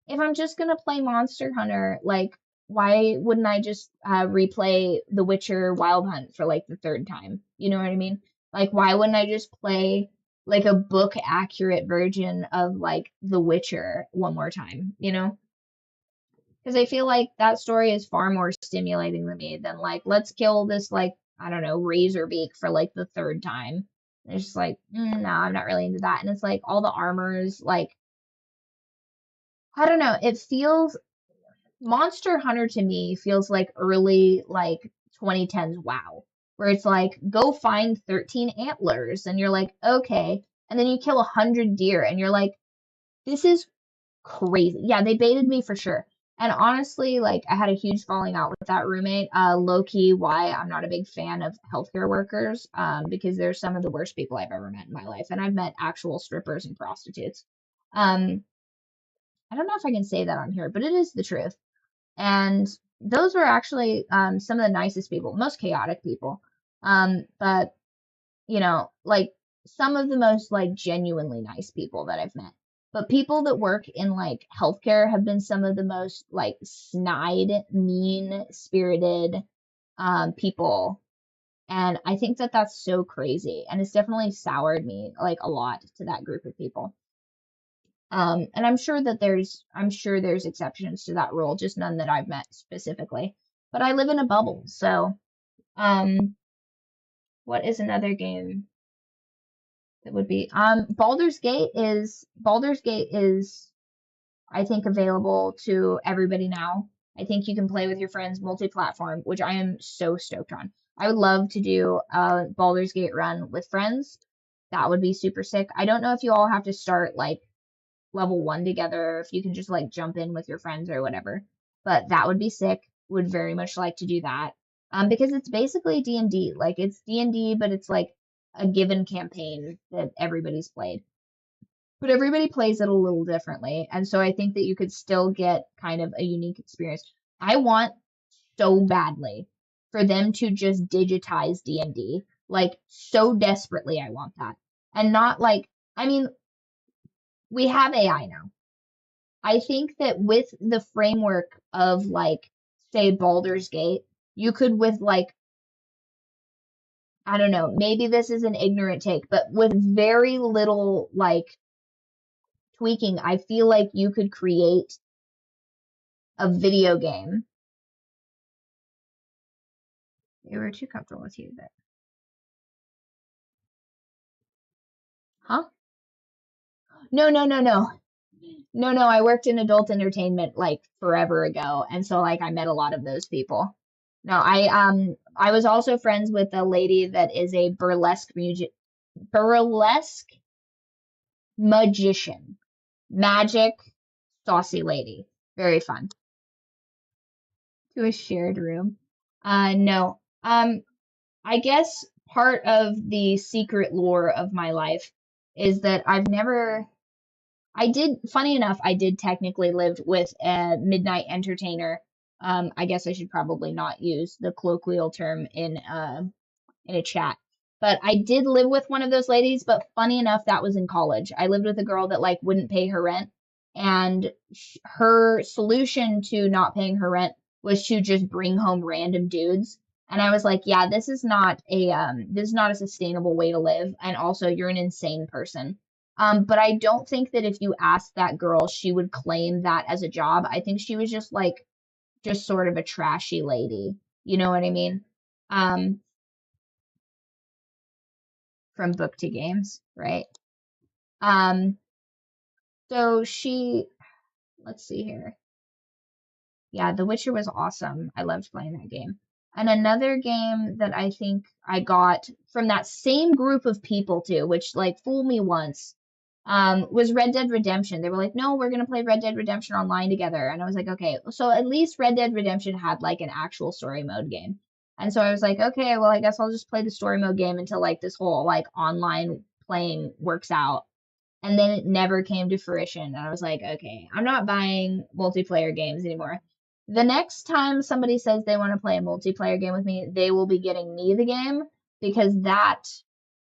if I'm just gonna play Monster Hunter, like, why wouldn't I just replay The Witcher Wild Hunt for like the third time? You know what I mean? Like, why wouldn't I just play like a book accurate version of like The Witcher one more time? You know? Because I feel like that story is far more stimulating to me than like, let's kill this like, I don't know, Razorbeak for like the third time. And it's just like, no, I'm not really into that. And it's like all the armors, like, I don't know, it feels Monster Hunter to me feels like early like 2010s WoW, where it's like go find 13 antlers and you're like, okay, and then you kill 100 deer and you're like, this is crazy. Yeah, they baited me for sure. And honestly, like I had a huge falling out with that roommate. Low key, why I'm not a big fan of healthcare workers, because they're some of the worst people I've ever met in my life, and I've met actual strippers and prostitutes. Um, I don't know if I can say that on here, but it is the truth. And those were actually some of the nicest people, most chaotic people. But like some of the most like genuinely nice people that I've met. But people that work in like healthcare have been some of the most like snide, mean spirited people. And I think that that's so crazy. And it's definitely soured me like a lot to that group of people. And I'm sure there's exceptions to that rule, just none that I've met specifically. But I live in a bubble, so um, what is another game that would be Baldur's Gate is I think available to everybody now. I think you can play with your friends multi-platform, which I am so stoked on. I would love to do a Baldur's Gate run with friends. That would be super sick. I don't know if you all have to start like level one together, if you can just like jump in with your friends or whatever. But that would be sick. Would very much like to do that. Because it's basically D&D. Like it's D&D, but it's like a given campaign that everybody's played. But everybody plays it a little differently. And so I think that you could still get kind of a unique experience. I want so badly for them to just digitize D&D. Like so desperately I want that. And not like, I mean, we have AI now. I think that with the framework of like, say, Baldur's Gate, you could with like, I don't know, maybe this is an ignorant take, but with very little like tweaking, I feel like you could create a video game. You were too comfortable with you there. Huh? No, no, no, no. No, no, I worked in adult entertainment like forever ago, and so like I met a lot of those people. No, I was also friends with a lady that is a burlesque magician. Magic saucy lady. Very fun. To a shared room. No. I guess part of the secret lore of my life is that funny enough, I did technically live with a midnight entertainer. I guess I should probably not use the colloquial term in a chat. But I did live with one of those ladies, but funny enough, that was in college. I lived with a girl that like wouldn't pay her rent, and her solution to not paying her rent was to just bring home random dudes. And I was like, yeah, this is not a sustainable way to live, and also you're an insane person. But I don't think that if you asked that girl, she would claim that as a job. I think she was just sort of a trashy lady. You know what I mean? Um, from book to games, right? Um, so let's see here. Yeah, The Witcher was awesome. I loved playing that game. And another game that I think I got from that same group of people too, which like fooled me once, was Red Dead Redemption. They were like, no, we're gonna play Red Dead Redemption online together. And I was like, okay, so at least Red Dead Redemption had like an actual story mode game. And so I was like, okay, well, I guess I'll just play the story mode game until like this whole like online playing works out. And then it never came to fruition. And I was like, okay, I'm not buying multiplayer games anymore. The next time somebody says they want to play a multiplayer game with me, they will be getting me the game because that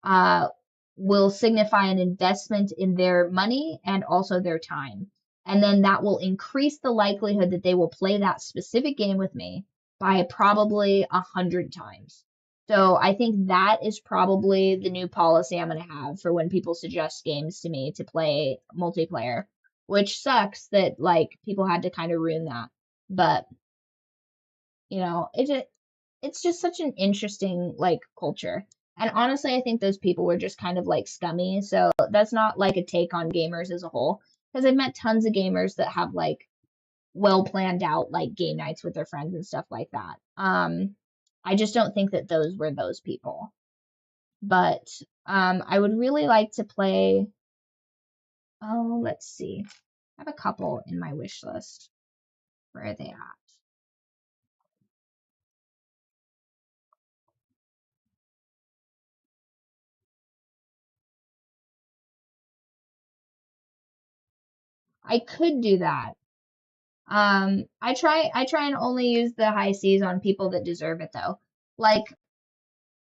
uh, will signify an investment in their money and also their time. And then that will increase the likelihood that they will play that specific game with me by probably 100 times. So I think that is probably the new policy I'm going to have for when people suggest games to me to play multiplayer, which sucks that like people had to kind of ruin that. But, it's just such an interesting like culture. And honestly, I think those people were just kind of like scummy. So that's not like a take on gamers as a whole. Because I've met tons of gamers that have like well planned out like game nights with their friends and stuff like that. I just don't think that those were those people. But I would really like to play. Oh, let's see. I have a couple in my wish list. Where are they at? I could do that. I try and only use the high seas on people that deserve it though. Like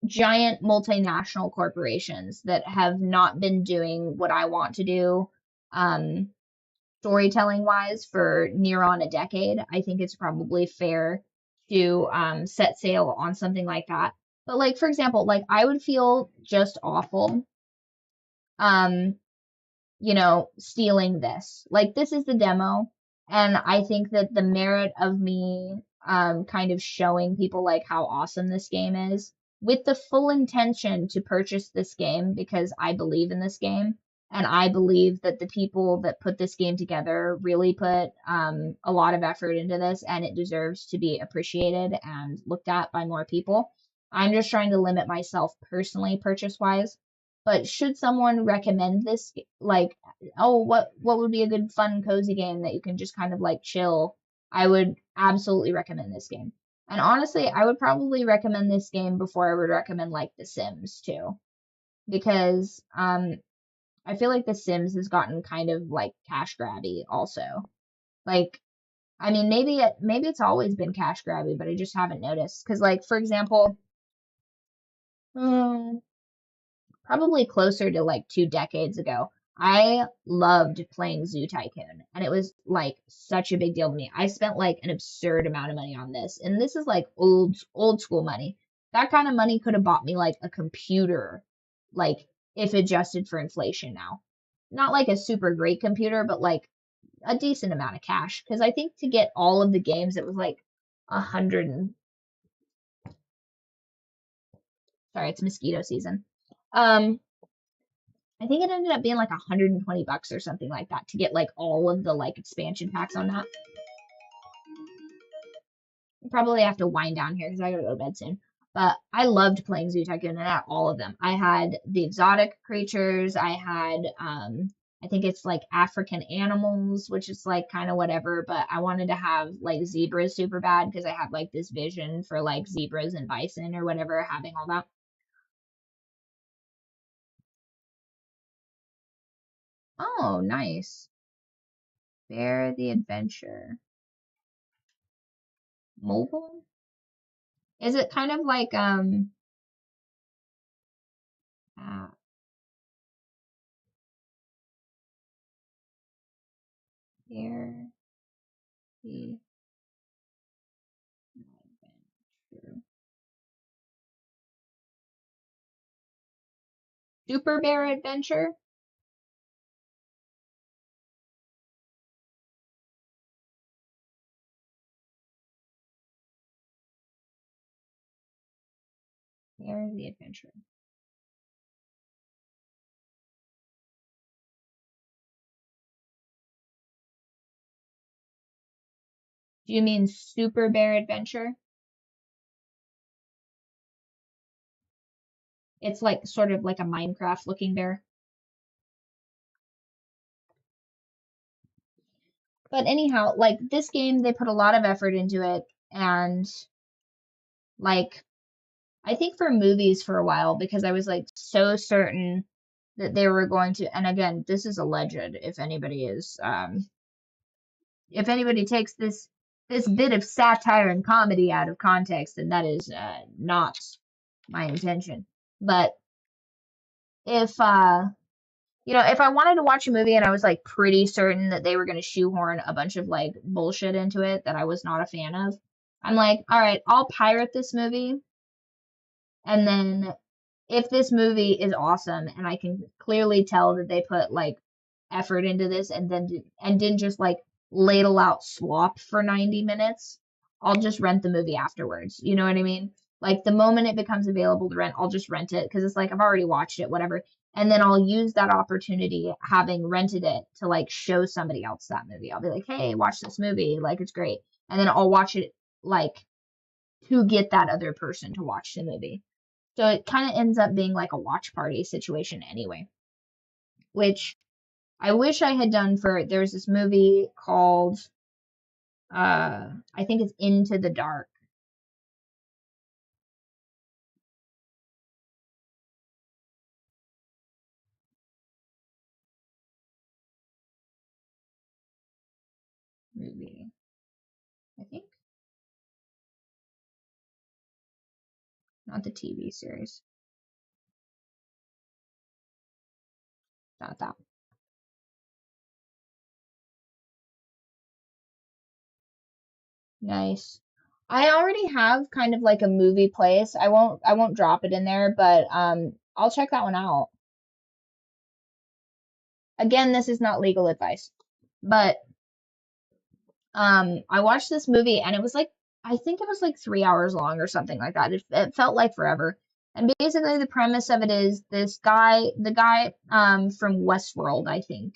giant multinational corporations that have not been doing what I want to do, um, storytelling wise for near on a decade. I think it's probably fair to set sail on something like that. But like for example, like I would feel just awful um stealing this. Like this is the demo, and I think that the merit of me kind of showing people like how awesome this game is with the full intention to purchase this game because I believe in this game and I believe that the people that put this game together really put a lot of effort into this and it deserves to be appreciated and looked at by more people. I'm just trying to limit myself personally purchase wise. But should someone recommend this, like, oh, what would be a good fun cozy game that you can just kind of like chill, I would absolutely recommend this game. And honestly, I would probably recommend this game before I would recommend like The Sims too, because I feel like The Sims has gotten kind of like cash grabby also. Like, I mean, maybe it's always been cash grabby, but I just haven't noticed. Because like for example, um, probably closer to like 2 decades ago. I loved playing Zoo Tycoon, and it was like such a big deal to me. I spent like an absurd amount of money on this, and this is like old school money. That kind of money could have bought me like a computer, like if adjusted for inflation now. Not like a super great computer, but like a decent amount of cash. Because I think to get all of the games, it was like 100 and sorry, it's mosquito season. Um, I think it ended up being like 120 bucks or something like that to get like all of the like expansion packs on that. Probably have to wind down here because I gotta go to bed soon. But I loved playing Zoo Tycoon and I had all of them. I had the exotic creatures. I had I think it's like African animals, which is like kind of whatever, but I wanted to have like zebras super bad because I had like this vision for like zebras and bison or whatever, having all that. Oh, nice. Bear the Adventure. Mobile? Is it kind of like uh, Bear the Adventure? Super Bear Adventure? Bear the Adventure. Do you mean Super Bear Adventure? It's like sort of like a Minecraft looking bear. But anyhow, like this game, they put a lot of effort into it. And like, I think for movies for a while, because I was like so certain that they were going to, and again, this is alleged if anybody takes this bit of satire and comedy out of context, then that is not my intention. But if if I wanted to watch a movie and I was like pretty certain that they were going to shoehorn a bunch of like bullshit into it that I was not a fan of, I'm like, all right, I'll pirate this movie, and then if this movie is awesome and I can clearly tell that they put like effort into this and didn't just like ladle out slop for 90 minutes, I'll just rent the movie afterwards. You know what I mean? Like the moment it becomes available to rent, I'll just rent it because it's like I've already watched it, whatever. And then I'll use that opportunity, having rented it, to like show somebody else that movie. I'll be like, hey, watch this movie. Like it's great. And then I'll watch it like to get that other person to watch the movie. So it kind of ends up being like a watch party situation anyway, which I wish I had done for there's this movie called I think it's Into the Dark movie. I think not the TV series. Not that. Nice. I already have kind of like a movie place. I won't drop it in there, but I'll check that one out. Again, this is not legal advice. But I watched this movie and it was like I think it was like 3 hours long or something like that. It felt like forever. And basically the premise of it is this guy, the guy from Westworld, I think,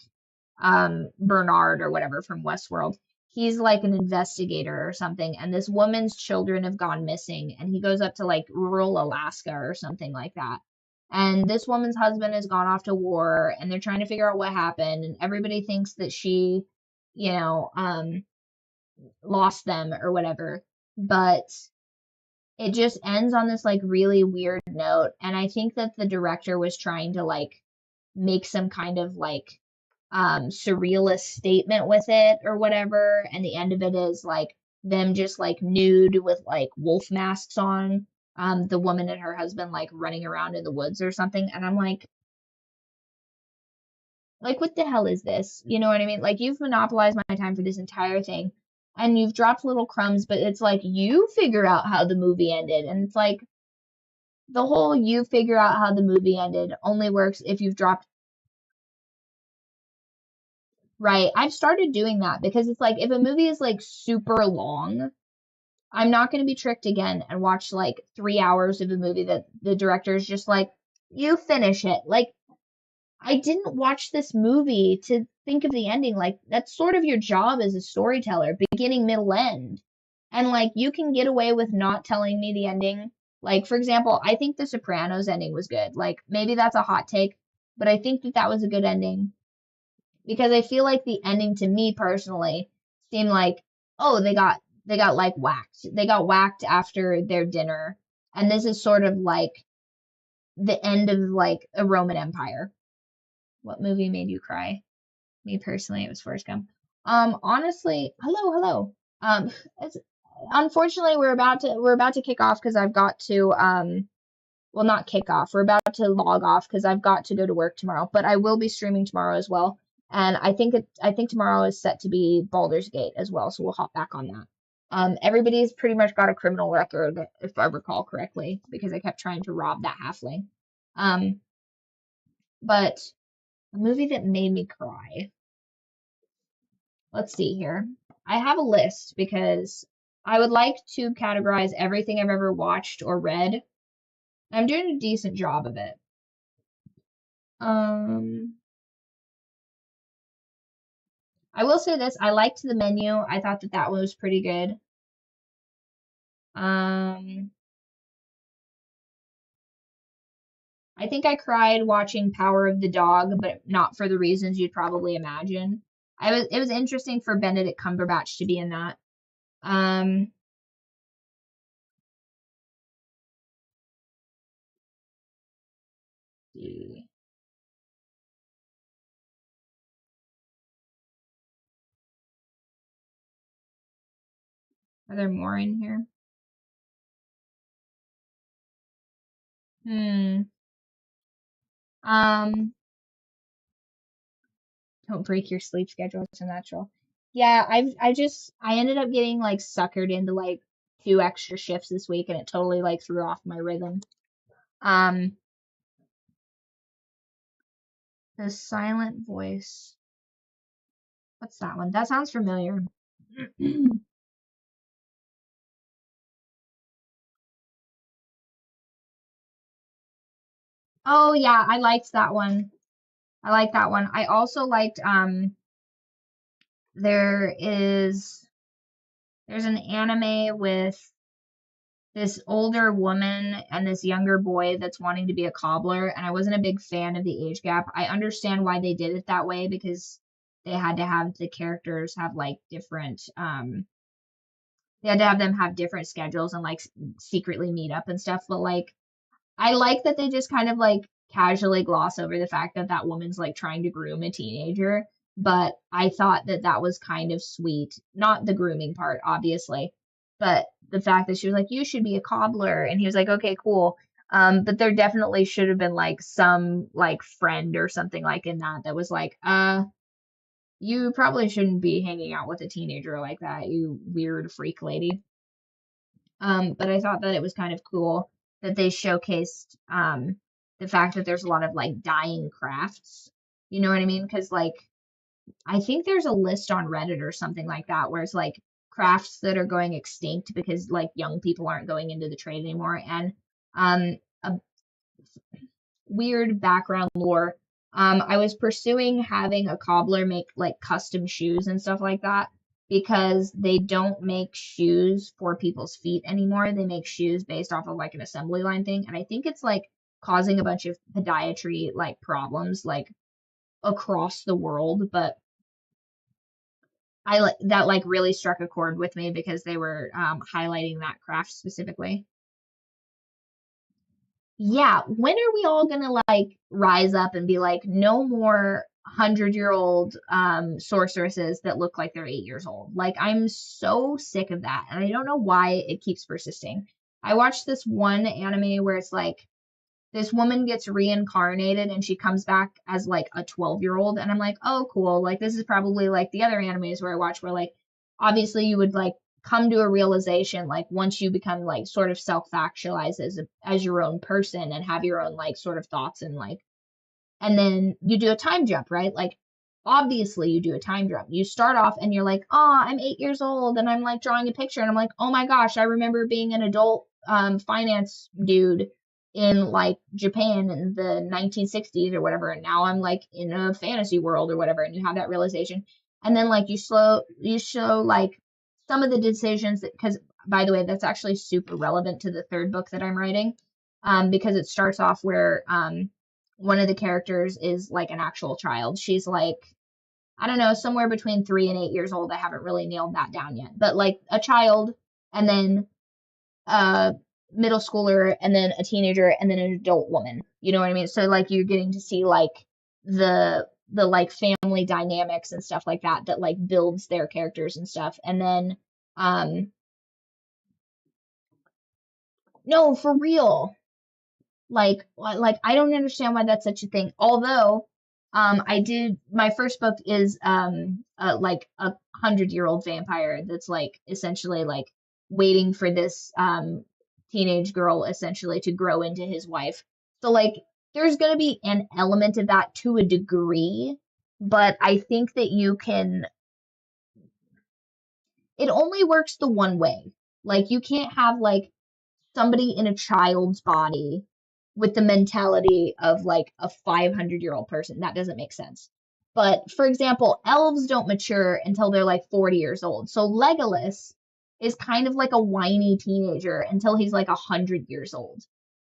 Bernard or whatever from Westworld. He's like an investigator or something, and this woman's children have gone missing, and he goes up to like rural Alaska or something like that. And this woman's husband has gone off to war, and they're trying to figure out what happened, and everybody thinks that she, you know, lost them or whatever. But it just ends on this like really weird note. And I think that the director was trying to like make some kind of like surrealist statement with it or whatever. And the end of it is like them just like nude with like wolf masks on. The woman and her husband like running around in the woods or something. And I'm like, what the hell is this? You know what I mean? Like, you've monopolized my time for this entire thing, and you've dropped little crumbs, but it's like you figure out how the movie ended. And it's like the whole you figure out how the movie ended only works if you've dropped. Right. I've started doing that because it's like if a movie is like super long, I'm not going to be tricked again and watch like 3 hours of a movie that the director is just like, you finish it. Like, I didn't watch this movie to think of the ending. Like, that's sort of your job as a storyteller, beginning, middle, end. And like, you can get away with not telling me the ending. Like, for example, I think The Sopranos ending was good. Like, maybe that's a hot take, but I think that that was a good ending because I feel like the ending to me personally seemed like, oh, they got like whacked. They got whacked after their dinner. And this is sort of like the end of like a Roman Empire. What movie made you cry? Me personally, it was Forrest Gump. Honestly, hello. It's, unfortunately, we're about to kick off because I've got to well, not kick off. We're about to log off because I've got to go to work tomorrow. But I will be streaming tomorrow as well, and I think tomorrow is set to be Baldur's Gate as well, so we'll hop back on that. Everybody's pretty much got a criminal record, if I recall correctly, because I kept trying to rob that halfling. Um, but a movie that made me cry. Let's see here. I have a list because I would like to categorize everything I've ever watched or read. I'm doing a decent job of it. Um, I will say this, I liked the menu. I thought that that was pretty good. Um, I think I cried watching Power of the Dog, but not for the reasons you'd probably imagine. It was interesting for Benedict Cumberbatch to be in that. Um, let's see. Are there more in here? Hmm. Um, don't break your sleep schedule. It's natural. Yeah, I ended up getting like suckered into like 2 extra shifts this week and it totally like threw off my rhythm. Um, the silent voice. What's that one? That sounds familiar. Oh yeah, I liked that one. I like that one. I also liked there is there's an anime with this older woman and this younger boy that's wanting to be a cobbler, and I wasn't a big fan of the age gap. I understand why they did it that way because they had to have the characters have like different they had to have them have different schedules and like secretly meet up and stuff, but like I like that they just kind of like casually gloss over the fact that that woman's like trying to groom a teenager. But I thought that that was kind of sweet. Not the grooming part, obviously, but the fact that she was like, "You should be a cobbler," and he was like, "Okay, cool." But there definitely should have been like some like friend or something like in that that was like, you probably shouldn't be hanging out with a teenager like that, you weird freak lady." But I thought that it was kind of cool that they showcased the fact that there's a lot of like dying crafts. You know what I mean? Because like I think there's a list on Reddit or something like that where it's like crafts that are going extinct because like young people aren't going into the trade anymore. And a weird background lore. I was pursuing having a cobbler make like custom shoes and stuff like that because they don't make shoes for people's feet anymore. They make shoes based off of like an assembly line thing. And I think it's like causing a bunch of podiatry like problems like across the world. But I like that like really struck a chord with me because they were highlighting that craft specifically. Yeah, when are we all gonna like rise up and be like, no more 100-year-old sorceresses that look like they're 8 years old? Like, I'm so sick of that, and I don't know why it keeps persisting. I watched this one anime where it's like this woman gets reincarnated and she comes back as like a 12-year-old, and I'm like, oh, cool. Like, this is probably like the other animes where I watch where like obviously you would like come to a realization like once you become like sort of self-actualized as your own person and have your own like sort of thoughts and like and then you do a time jump, right? Like obviously you do a time jump. You start off and you're like, oh, I'm 8 years old and I'm like drawing a picture and I'm like, oh my gosh, I remember being an adult finance dude. in like Japan in the 1960s or whatever, and now I'm like in a fantasy world or whatever, and you have that realization. And then like you show like some of the decisions that, because by the way, that's actually super relevant to the third book that I'm writing, because it starts off where one of the characters is like an actual child. She's like, I don't know, somewhere between 3 and 8 years old. I haven't really nailed that down yet, but like a child, and then a middle schooler, and then a teenager, and then an adult woman. You know what I mean? So like you're getting to see like the like family dynamics and stuff like that that like builds their characters and stuff. And then um no, for real. Like I don't understand why that's such a thing. Although I did, my first book is like a 100-year-old vampire that's like essentially like waiting for this teenage girl essentially to grow into his wife. So like there's gonna be an element of that to a degree, but I think that you can, it only works the one way. Like you can't have like somebody in a child's body with the mentality of like a 500-year-old person. That doesn't make sense. But for example, elves don't mature until they're like 40 years old. So Legolas is kind of like a whiny teenager until he's like 100 years old.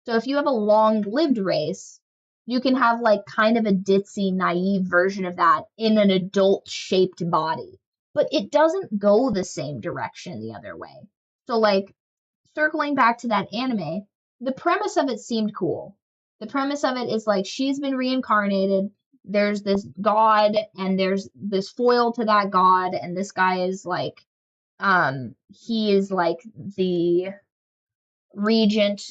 So if you have a long-lived race, you can have like kind of a ditzy, naive version of that in an adult-shaped body. But it doesn't go the same direction the other way. So like circling back to that anime, the premise of it seemed cool. The premise of it is like she's been reincarnated. There's this god, and there's this foil to that god, and this guy is like, he is like the regent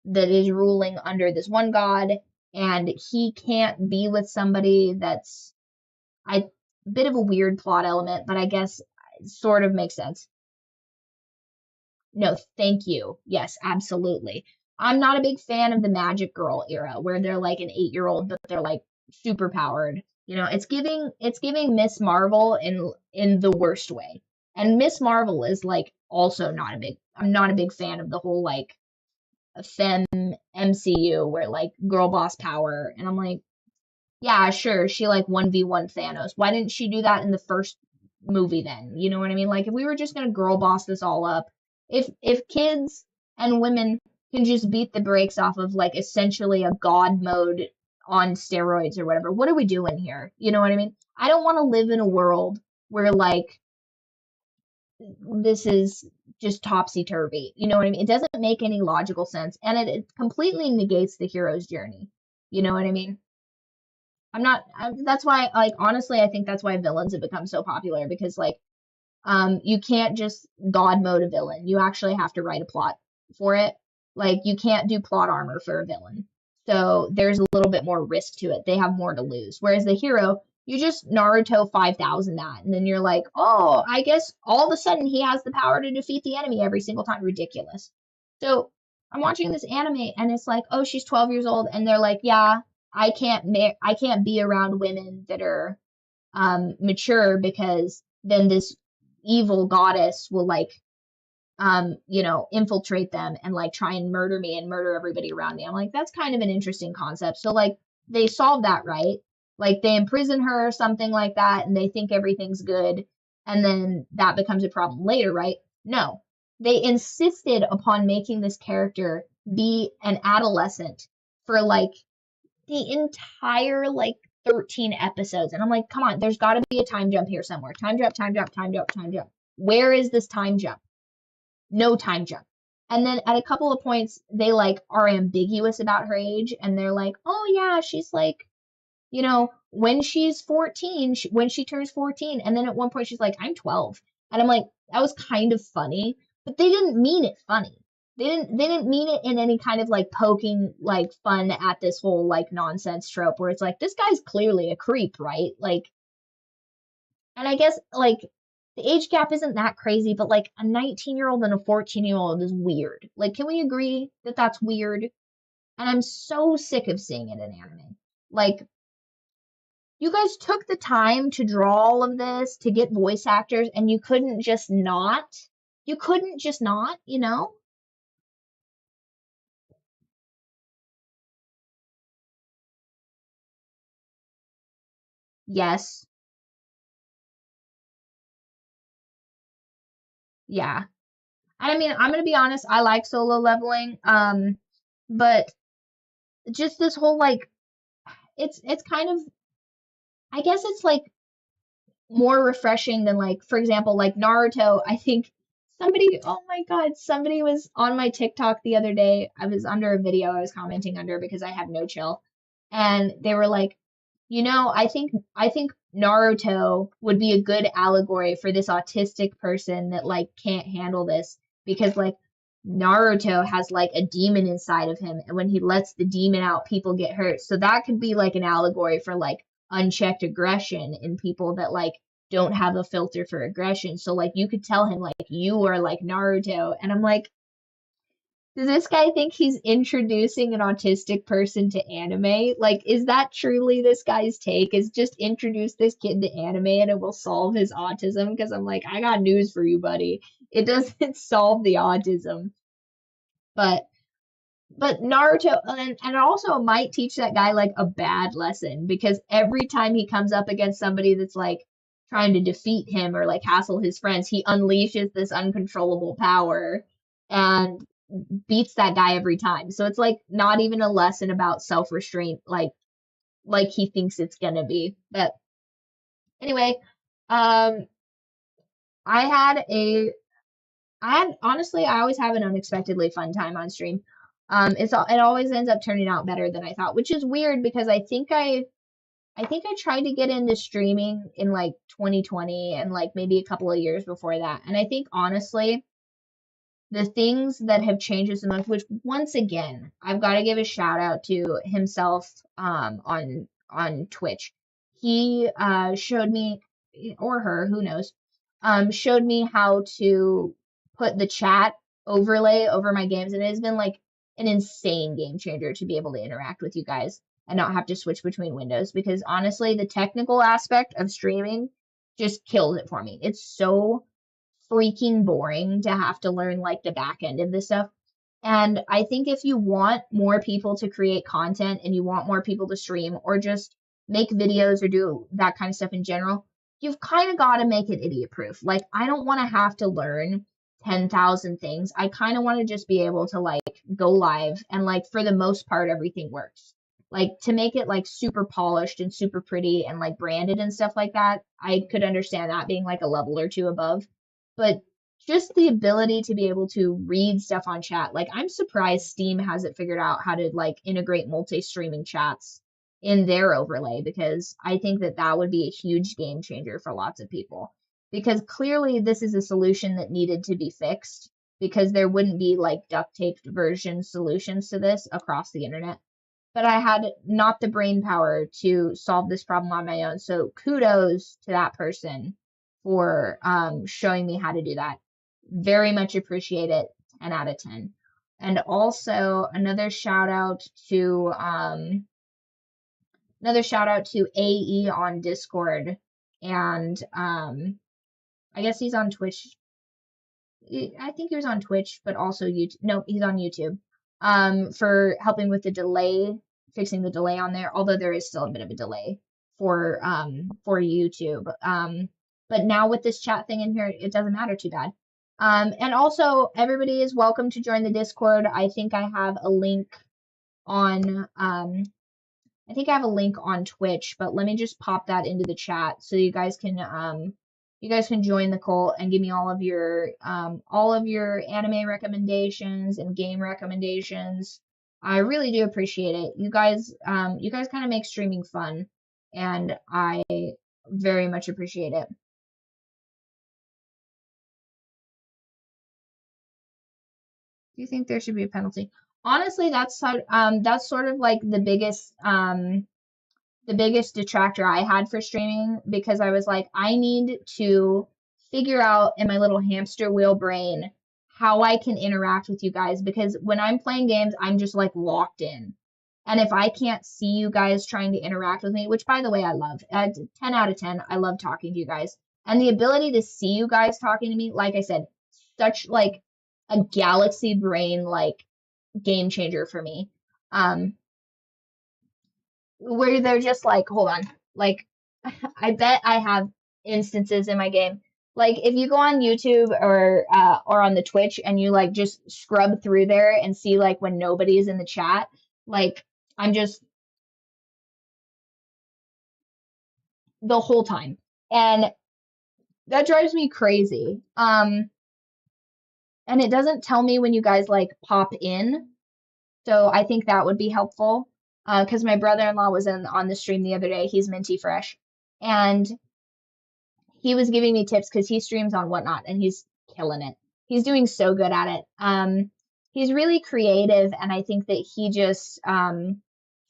that is ruling under this one god, and he can't be with somebody that's, I, bit of a weird plot element, but I guess sort of makes sense. No, thank you. Yes, absolutely. I'm not a big fan of the Magic Girl era where they're like an 8-year-old, but they're like super powered. You know, it's giving Miss Marvel in the worst way. And Miss Marvel is like also not a big, I'm not a big fan of the whole like femme MCU where like girl boss power. And I'm like, yeah, sure, she like 1v1 Thanos. Why didn't she do that in the first movie then? You know what I mean? Like if we were just gonna girl boss this all up, if kids and women can just beat the brakes off of like essentially a god mode on steroids or whatever, what are we doing here? You know what I mean? I don't want to live in a world where like this is just topsy turvy. You know what I mean? It doesn't make any logical sense, and it completely negates the hero's journey. You know what I mean? That's why, like, honestly, I think that's why villains have become so popular because, like, you can't just God mode a villain. You actually have to write a plot for it. Like, you can't do plot armor for a villain. So there's a little bit more risk to it. They have more to lose. Whereas the hero, you just Naruto 5000 that, and then you're like, oh, I guess all of a sudden he has the power to defeat the enemy every single time. Ridiculous. So I'm watching this anime, and it's like, oh, she's 12 years old, and they're like, yeah, I can't be around women that are mature because then this evil goddess will like infiltrate them and like try and murder me and murder everybody around me. I'm like, that's kind of an interesting concept. So like they solve that, right? Like they imprison her or something like that, and they think everything's good, and then that becomes a problem later, right? No. They insisted upon making this character be an adolescent for like the entire like 13 episodes. And I'm like, come on, there's got to be a time jump here somewhere. Time jump, time jump, time jump, time jump. Where is this time jump? No time jump. And then at a couple of points, they like are ambiguous about her age, and they're like, oh yeah, she's like, when she's 14, when she turns 14. And then at one point she's like, I'm 12. And I'm like, that was kind of funny, but they didn't mean it funny. They didn't mean it in any kind of like poking like fun at this whole like nonsense trope where it's like this guy's clearly a creep, right? Like, and I guess like the age gap isn't that crazy, but like a 19-year-old and a 14-year-old is weird. Like, can we agree that that's weird? And I'm so sick of seeing it in anime. Like, you guys took the time to draw all of this to get voice actors, and you couldn't just not? You couldn't just not, you know? Yes. Yeah. I mean, I'm gonna be honest, I like solo leveling. But just this whole like it's kind of, I guess it's like more refreshing than, like, for example, like Naruto. I think somebody, oh my God, somebody was on my TikTok the other day. I was under a video I was commenting under because I have no chill. And they were like, I think Naruto would be a good allegory for this autistic person that like can't handle this because like Naruto has like a demon inside of him, and when he lets the demon out, people get hurt. So that could be like an allegory for like unchecked aggression in people that like don't have a filter for aggression. So like you could tell him like you are like Naruto, and I'm like, does this guy think he's introducing an autistic person to anime? Like, is that truly this guy's take? Is just introduce this kid to anime and it will solve his autism? Because I'm like, I got news for you, buddy. It doesn't solve the autism. But Naruto, and it also might teach that guy like a bad lesson because every time he comes up against somebody that's like trying to defeat him or like hassle his friends, he unleashes this uncontrollable power and beats that guy every time. So it's like not even a lesson about self-restraint like he thinks it's gonna be. But anyway, um I had a honestly, I always have an unexpectedly fun time on stream. It always ends up turning out better than I thought, which is weird because I think I tried to get into streaming in like 2020 and like maybe a couple of years before that. And I think honestly, the things that have changed us the most, which once again, I've got to give a shout out to himself on Twitch. He showed me, or her, who knows, showed me how to put the chat overlay over my games, and it has been like an insane game changer to be able to interact with you guys and not have to switch between windows because honestly, the technical aspect of streaming just kills it for me. It's so freaking boring to have to learn like the back end of this stuff. And I think if you want more people to create content and you want more people to stream or just make videos or do that kind of stuff in general, you've kind of got to make it idiot proof. Like, I don't want to have to learn 10,000 things. I kind of want to just be able to like go live and like for the most part, everything works. Like to make it like super polished and super pretty and like branded and stuff like that, I could understand that being like a level or two above. But just the ability to be able to read stuff on chat. Like I'm surprised Steam hasn't figured out how to like integrate multi-streaming chats in their overlay because I think that that would be a huge game changer for lots of people. Because clearly this is a solution that needed to be fixed because there wouldn't be like duct taped version solutions to this across the internet. But I had not the brain power to solve this problem on my own. So kudos to that person for showing me how to do that. Very much appreciate it. 10 out of 10. And also another shout out to AE on Discord. And I guess he's on Twitch. I think he was on Twitch, but also YouTube. No, he's on YouTube. For helping with the delay, fixing the delay on there, although there is still a bit of a delay for YouTube. But now with this chat thing in here, it doesn't matter too bad. And also everybody is welcome to join the Discord. I think I have a link on Twitch, but let me just pop that into the chat so you guys can join the cult and give me all of your anime recommendations and game recommendations. I really do appreciate it. You guys kind of make streaming fun, and I very much appreciate it. Do you think there should be a penalty? Honestly, that's sort of like the biggest detractor I had for streaming because I was like, I need to figure out in my little hamster wheel brain how I can interact with you guys because when I'm playing games, I'm just like locked in. And if I can't see you guys trying to interact with me, which by the way, I love, 10 out of 10, I love talking to you guys. And the ability to see you guys talking to me, like I said, such like a galaxy brain like game changer for me. Um, where they're just like, hold on, like I bet I have instances in my game. Like if you go on YouTube or on the Twitch and you like just scrub through there and see like when nobody is in the chat, like I'm just the whole time. And that drives me crazy. And it doesn't tell me when you guys like pop in. So I think that would be helpful. Because my brother-in-law was on the stream the other day. He's minty fresh. And he was giving me tips because he streams on Whatnot and he's killing it. He's doing so good at it. He's really creative, and I think that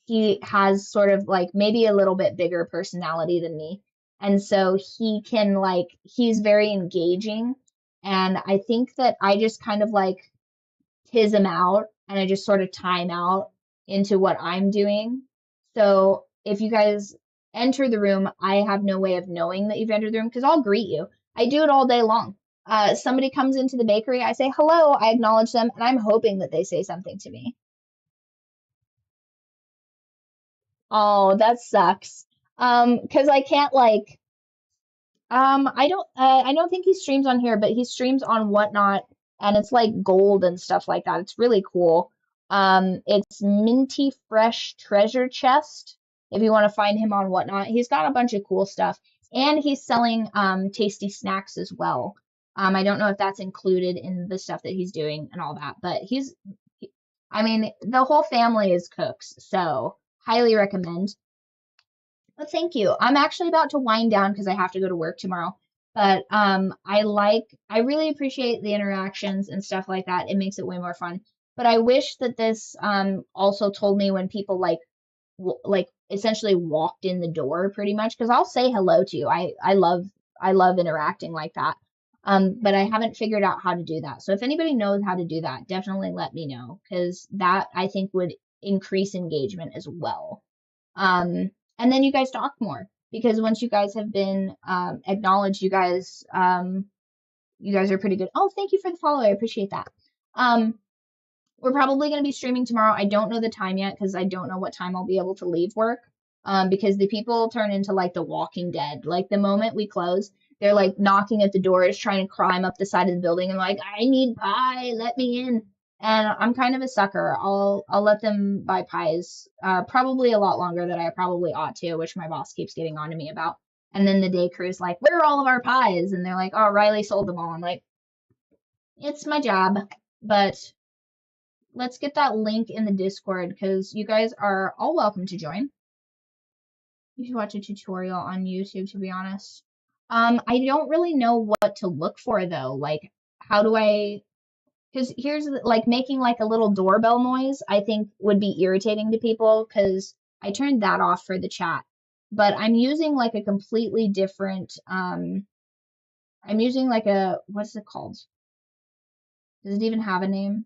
he has sort of like maybe a little bit bigger personality than me. And so he can like he's very engaging. And I think that I just kind of like tiz him out and I just sort of time out into what I'm doing. So if you guys enter the room, I have no way of knowing that you've entered the room because I'll greet you. I do it all day long. Somebody comes into the bakery, I say hello, I acknowledge them, and I'm hoping that they say something to me. Oh, that sucks. Because I can't like I don't think he streams on here, but he streams on Whatnot, and it's like gold and stuff like that. It's really cool. It's Minty Fresh Treasure Chest. If you want to find him on Whatnot, he's got a bunch of cool stuff, and he's selling tasty snacks as well. I don't know if that's included in the stuff that he's doing and all that, but I mean, the whole family is cooks, so highly recommend. Well, thank you. I'm actually about to wind down because I have to go to work tomorrow. But I really appreciate the interactions and stuff like that. It makes it way more fun. But I wish that this also told me when people like essentially walked in the door pretty much because I'll say hello to you. I love interacting like that. But I haven't figured out how to do that. So if anybody knows how to do that, definitely let me know because that I think would increase engagement as well. And then you guys talk more because once you guys have been acknowledged, you guys are pretty good. Oh, thank you for the follow. I appreciate that. Um, we're probably going to be streaming tomorrow. I don't know the time yet because I don't know what time I'll be able to leave work. Because the people turn into like the Walking Dead. Like the moment we close, they're like knocking at the doors, trying to climb up the side of the building and like, I need pie, let me in. And I'm kind of a sucker. I'll let them buy pies, probably a lot longer than I probably ought to, which my boss keeps getting on to me about. And then the day crew's like, where are all of our pies? And they're like, oh, Riley sold them all. I'm like, it's my job. But let's get that link in the Discord because you guys are all welcome to join. You should watch a tutorial on YouTube, to be honest. I don't really know what to look for though. Like, how do I? Because here's like making like a little doorbell noise. I think would be irritating to people because I turned that off for the chat. But I'm using like a completely different. I'm using like a what's it called? Does it even have a name?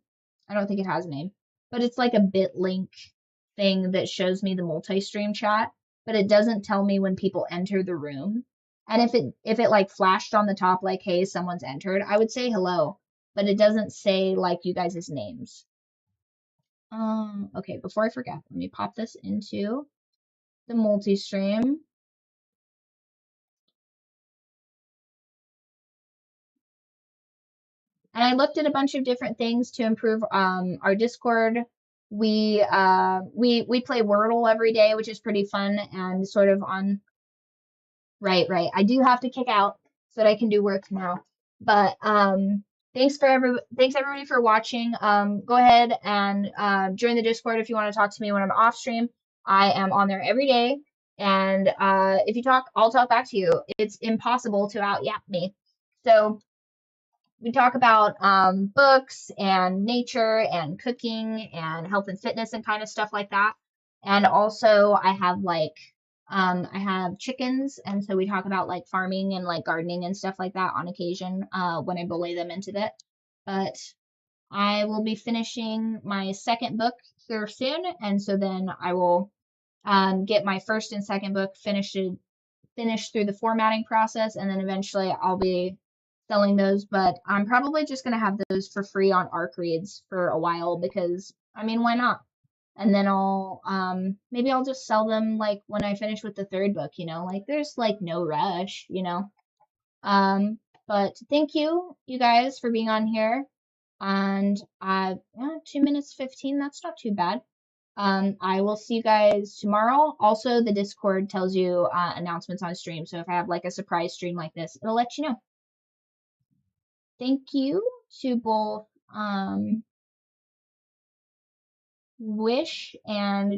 I don't think it has a name. But it's like a bit link thing that shows me the multi-stream chat, but it doesn't tell me when people enter the room. And if it like flashed on the top like, hey, someone's entered, I would say hello, but it doesn't say like you guys' names. Okay, before I forget, let me pop this into the multi-stream. And I looked at a bunch of different things to improve our Discord. We play Wordle every day, which is pretty fun and sort of on right. I do have to kick out so that I can do work tomorrow. But thanks everybody for watching. Go ahead and join the Discord if you want to talk to me when I'm off stream. I am on there every day. And if you talk, I'll talk back to you. It's impossible to out yap me. So we talk about books and nature and cooking and health and fitness and kind of stuff like that. And also I have I have chickens, and so we talk about like farming and like gardening and stuff like that on occasion when I belay them into that. But I will be finishing my second book here soon, and so then I will get my first and second book finished through the formatting process, and then eventually I'll be selling those. But I'm probably just gonna have those for free on ArcReads for a while because I mean, why not? and then I'll maybe I'll just sell them like when I finish with the third book, you know, like there's like no rush, you know. But thank you, you guys, for being on here. And yeah, 2 minutes 15, that's not too bad. I will see you guys tomorrow. Also, the Discord tells you announcements on stream. So if I have like a surprise stream like this, it'll let you know. Thank you to both Wish and